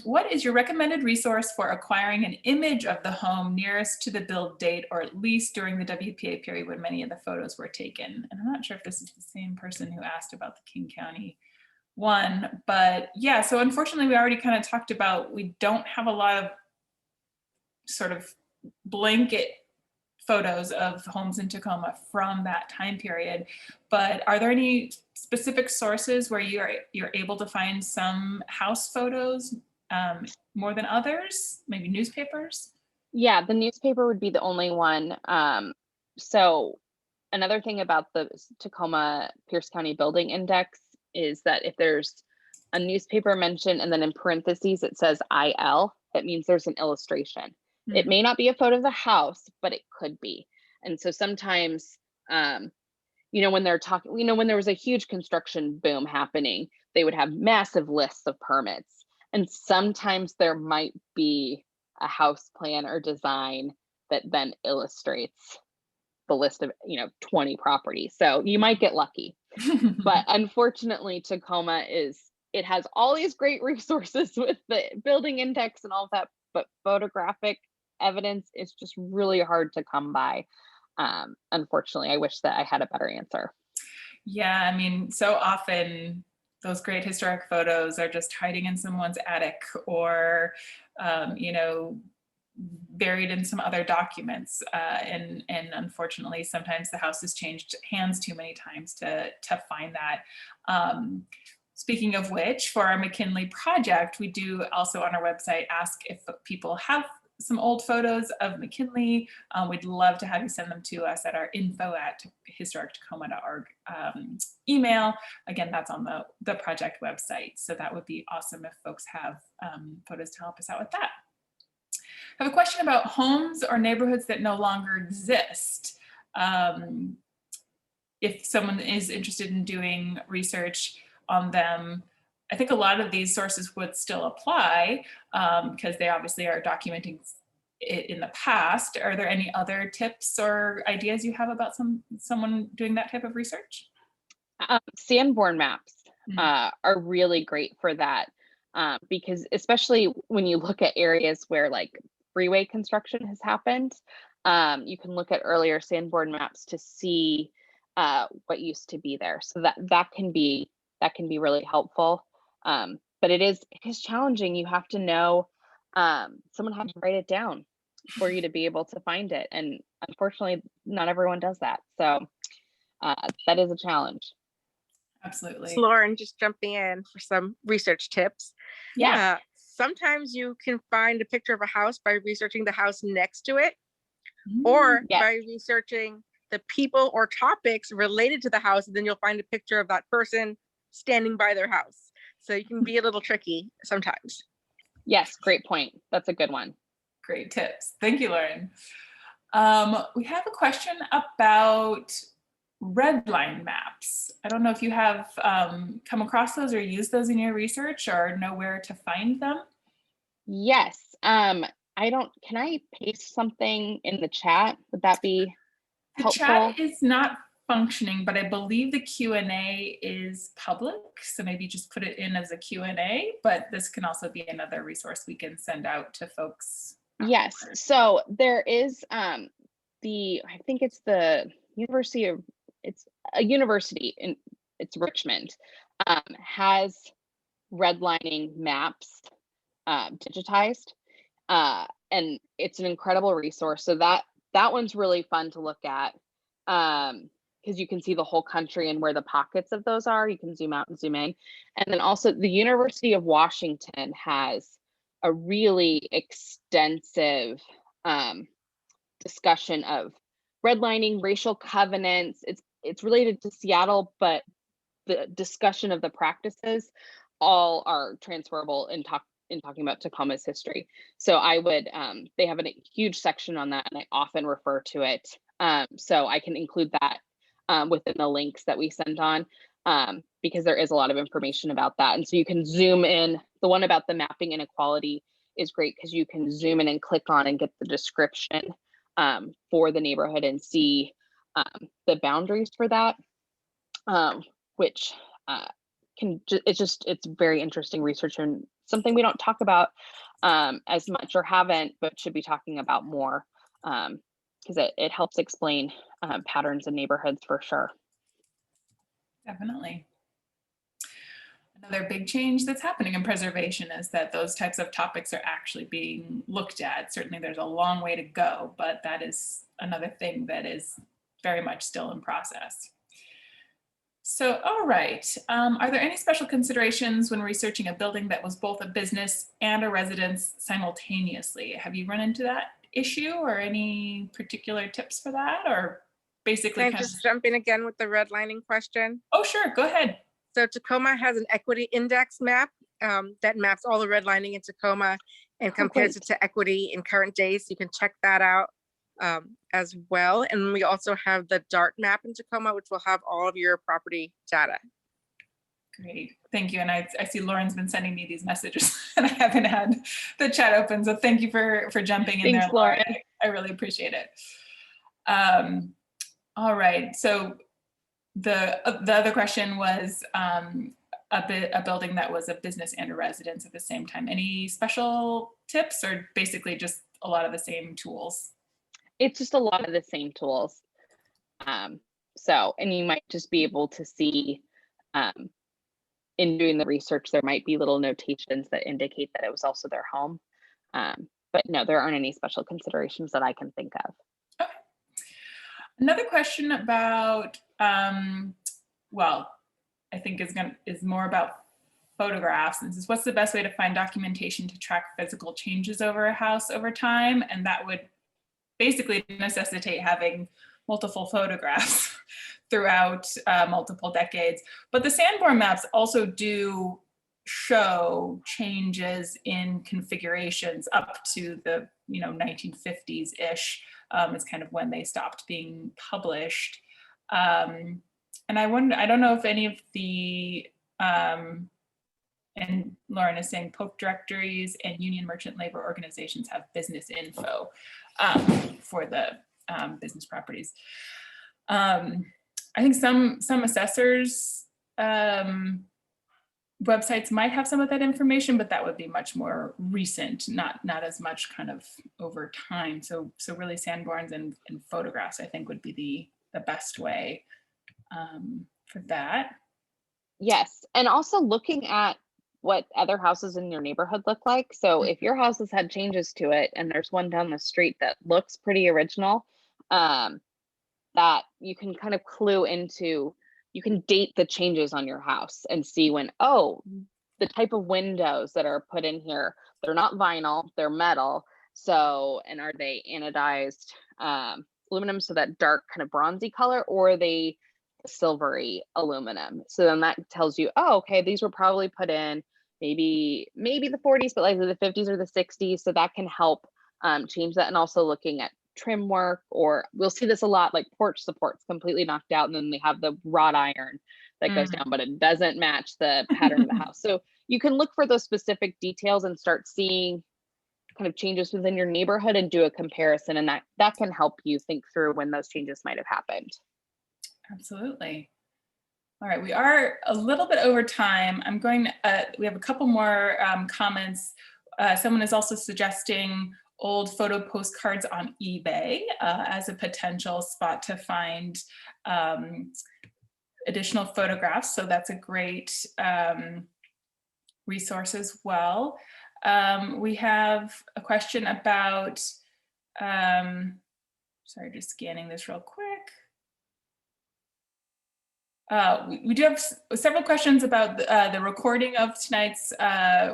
What is your recommended resource for acquiring an image of the home nearest to the build date, or at least during the WPA period when many of the photos were taken? And I'm not sure if this is the same person who asked about the King County one, but yeah, so unfortunately we already kind of talked about, we don't have a lot of sort of blanket photos of homes in Tacoma from that time period. But are there any specific sources where you're able to find some house photos more than others? Maybe newspapers? Yeah, the newspaper would be the only one. So another thing about the Tacoma Pierce County Building Index is that if there's a newspaper mention and then in parentheses it says IL, that means there's an illustration. It may not be a photo of the house, but it could be. And so sometimes, when they're talking, when there was a huge construction boom happening, they would have massive lists of permits. And sometimes there might be a house plan or design that then illustrates the list of, 20 properties. So you might get lucky. But unfortunately, Tacoma it has all these great resources with the building index and all that, but photographic evidence is just really hard to come by. Unfortunately, I wish that I had a better answer. Yeah, I mean, so often those great historic photos are just hiding in someone's attic or, buried in some other documents. And unfortunately, sometimes the house has changed hands too many times to find that. Speaking of which, for our McKinley project, we do also on our website ask if people have some old photos of McKinley. We'd love to have you send them to us at our info@historictacoma.org email. Again, that's on the project website. So that would be awesome if folks have photos to help us out with that. I have a question about homes or neighborhoods that no longer exist. If someone is interested in doing research on them, I think a lot of these sources would still apply because they obviously are documenting it in the past. Are there any other tips or ideas you have about someone doing that type of research? Sanborn maps are really great for that because especially when you look at areas where like freeway construction has happened, You can look at earlier Sanborn maps to see what used to be there. So that can be really helpful. But it is challenging. You have to know, someone has to write it down for you to be able to find it. And unfortunately, not everyone does that. So that is a challenge. Absolutely. Lauren, just jumping in for some research tips. Yeah. Sometimes you can find a picture of a house by researching the house next to it, Mm, or Yes. by researching the people or topics related to the house. And then you'll find a picture of that person standing by their house. So you can be a little tricky sometimes. Yes, great point. That's a good one. great tips. Thank you, Lauren. We have a question about red line maps. I don't know if you have come across those or used those in your research or know where to find them. Yes. Can I paste something in the chat? Would that be The helpful? chat is not functioning, but I believe the Q&A is public. So maybe just put it in as a Q&A, but this can also be another resource we can send out to folks. Yes. So there is I think it's the University of, it's a university in, it's Richmond, has redlining maps digitized. And it's an incredible resource. So that one's really fun to look at, because you can see the whole country and where the pockets of those are. You can zoom out and zoom in. And then also the University of Washington has a really extensive discussion of redlining, racial covenants. It's related to Seattle, but the discussion of the practices all are transferable in talking about Tacoma's history. So I would, they have a huge section on that, and I often refer to it. So I can include that within the links that we send on, because there is a lot of information about that. And so you can zoom in. The one about the mapping inequality is great because you can zoom in and click on and get the description for the neighborhood and see the boundaries for that, which it's very interesting research and something we don't talk about as much, or haven't, but should be talking about more, because it helps explain patterns in neighborhoods for sure. Definitely. Another big change that's happening in preservation is that those types of topics are actually being looked at. Certainly there's a long way to go, but that is another thing that is very much still in process. So, all right. Are there any special considerations when researching a building that was both a business and a residence simultaneously? Have you run into that issue, or any particular tips for that, or basically Can I just jump in again with the redlining question? Oh, sure. Go ahead. So Tacoma has an equity index map that maps all the redlining in Tacoma and compares it to equity in current days. You can check that out as well. And we also have the DART map in Tacoma, which will have all of your property data. Great, thank you. And I see Lauren's been sending me these messages and I haven't had the chat open. So thank you for jumping in. Thanks, there, Lauren. I really appreciate it. All right, so the other question was a building that was a business and a residence at the same time. Any special tips, or basically just a lot of the same tools? It's just a lot of the same tools. So, and you might just be able to see in doing the research, there might be little notations that indicate that it was also their home. But no, there aren't any special considerations that I can think of. Okay. Another question about, well, I think is more about photographs. And this is, what's the best way to find documentation to track physical changes over a house over time? And that would basically necessitate having multiple photographs throughout multiple decades. But the Sanborn maps also do show changes in configurations up to the 1950s-ish, is kind of when they stopped being published. And I don't know if any of the, and Lauren is saying Pope directories and union merchant labor organizations have business info for the business properties. I think some assessors websites might have some of that information, but that would be much more recent, not as much kind of over time. So really Sanborns and photographs, I think, would be the best way for that. Yes, and also looking at what other houses in your neighborhood look like. So if your house has had changes to it and there's one down the street that looks pretty original, that you can kind of clue into, you can date the changes on your house and see when, oh, the type of windows that are put in here, they're not vinyl, they're metal. So, and are they anodized aluminum, so that dark kind of bronzy color, or are they silvery aluminum? So then that tells you, oh, okay, these were probably put in maybe the 40s, but likely the 50s or the 60s. So that can help change that. And also looking at trim work, or we'll see this a lot, like porch supports completely knocked out, and then they have the wrought iron that goes down, but it doesn't match the pattern of the house. So you can look for those specific details and start seeing kind of changes within your neighborhood and do a comparison, and that can help you think through when those changes might have happened. Absolutely. All right, we are a little bit over time. I'm going to, we have a couple more comments. Someone is also suggesting old photo postcards on eBay as a potential spot to find additional photographs. So that's a great resource as well. We have a question about, sorry, just scanning this real quick. We do have several questions about the recording of tonight's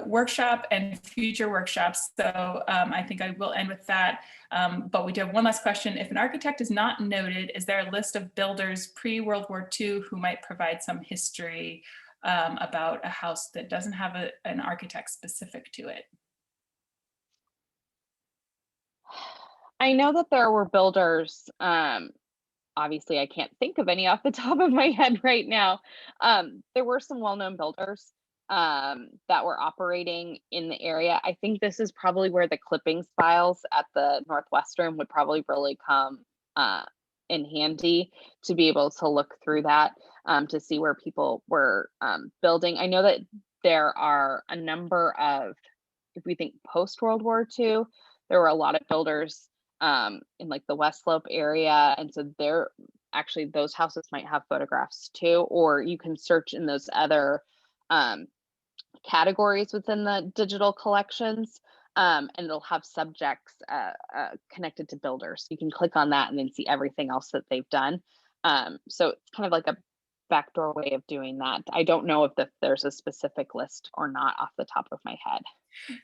workshop and future workshops. So I think I will end with that. But we do have one last question. If an architect is not noted, is there a list of builders pre-World War II who might provide some history about a house that doesn't have an architect specific to it? I know that there were builders, obviously I can't think of any off the top of my head right now. There were some well-known builders that were operating in the area. I think this is probably where the clippings files at the Northwestern would probably really come in handy to be able to look through that to see where people were building. I know that there are a number of, if we think post-World War II, there were a lot of builders in like the West Slope area. And so there, actually those houses might have photographs too, or you can search in those other categories within the digital collections, and it'll have subjects connected to builders. You can click on that and then see everything else that they've done. So it's kind of like a backdoor way of doing that. I don't know if there's a specific list or not off the top of my head.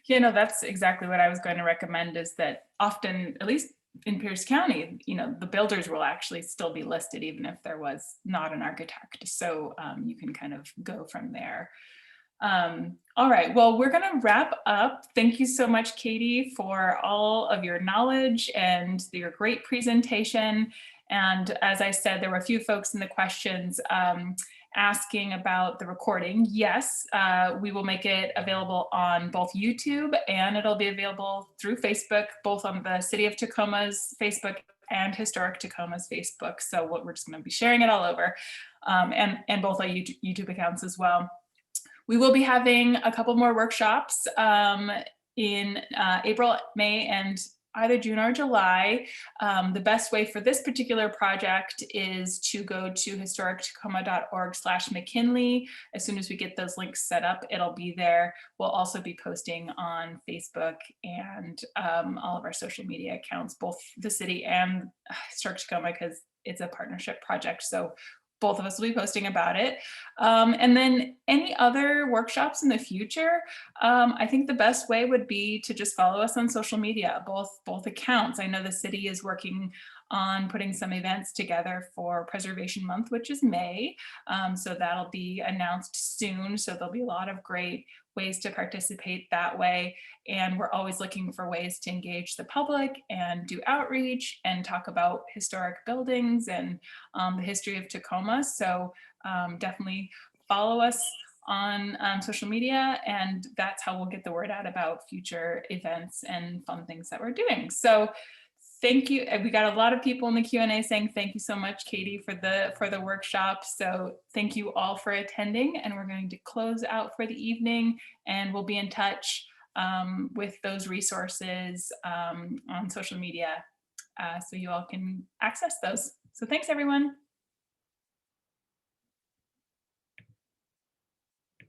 Yeah, no, that's exactly what I was going to recommend, is that often, at least in Pierce County, you know, the builders will actually still be listed even if there was not an architect. So you can kind of go from there. All right, well, we're going to wrap up. Thank you so much, Katie, for all of your knowledge and your great presentation. And as I said, there were a few folks in the questions asking about the recording. Yes, we will make it available on both YouTube, and it'll be available through Facebook, both on the City of Tacoma's Facebook and Historic Tacoma's Facebook. So we're just going to be sharing it all over, and both our YouTube accounts as well. We will be having a couple more workshops in April, May, and either June or July. The best way for this particular project is to go to historictacoma.org/McKinley. As soon as we get those links set up, it'll be there. We'll also be posting on Facebook and all of our social media accounts, both the city and Historic Tacoma, because it's a partnership project. So both of us will be posting about it. And then any other workshops in the future, I think the best way would be to just follow us on social media, both accounts. I know the city is working on putting some events together for Preservation Month, which is May. So that'll be announced soon. So there'll be a lot of great ways to participate that way. And we're always looking for ways to engage the public and do outreach and talk about historic buildings and the history of Tacoma. So definitely follow us on social media, and that's how we'll get the word out about future events and fun things that we're doing. So thank you. We got a lot of people in the Q&A saying thank you so much, Katie, for the workshop. So thank you all for attending, and we're going to close out for the evening, and we'll be in touch with those resources on social media so you all can access those. So thanks, everyone.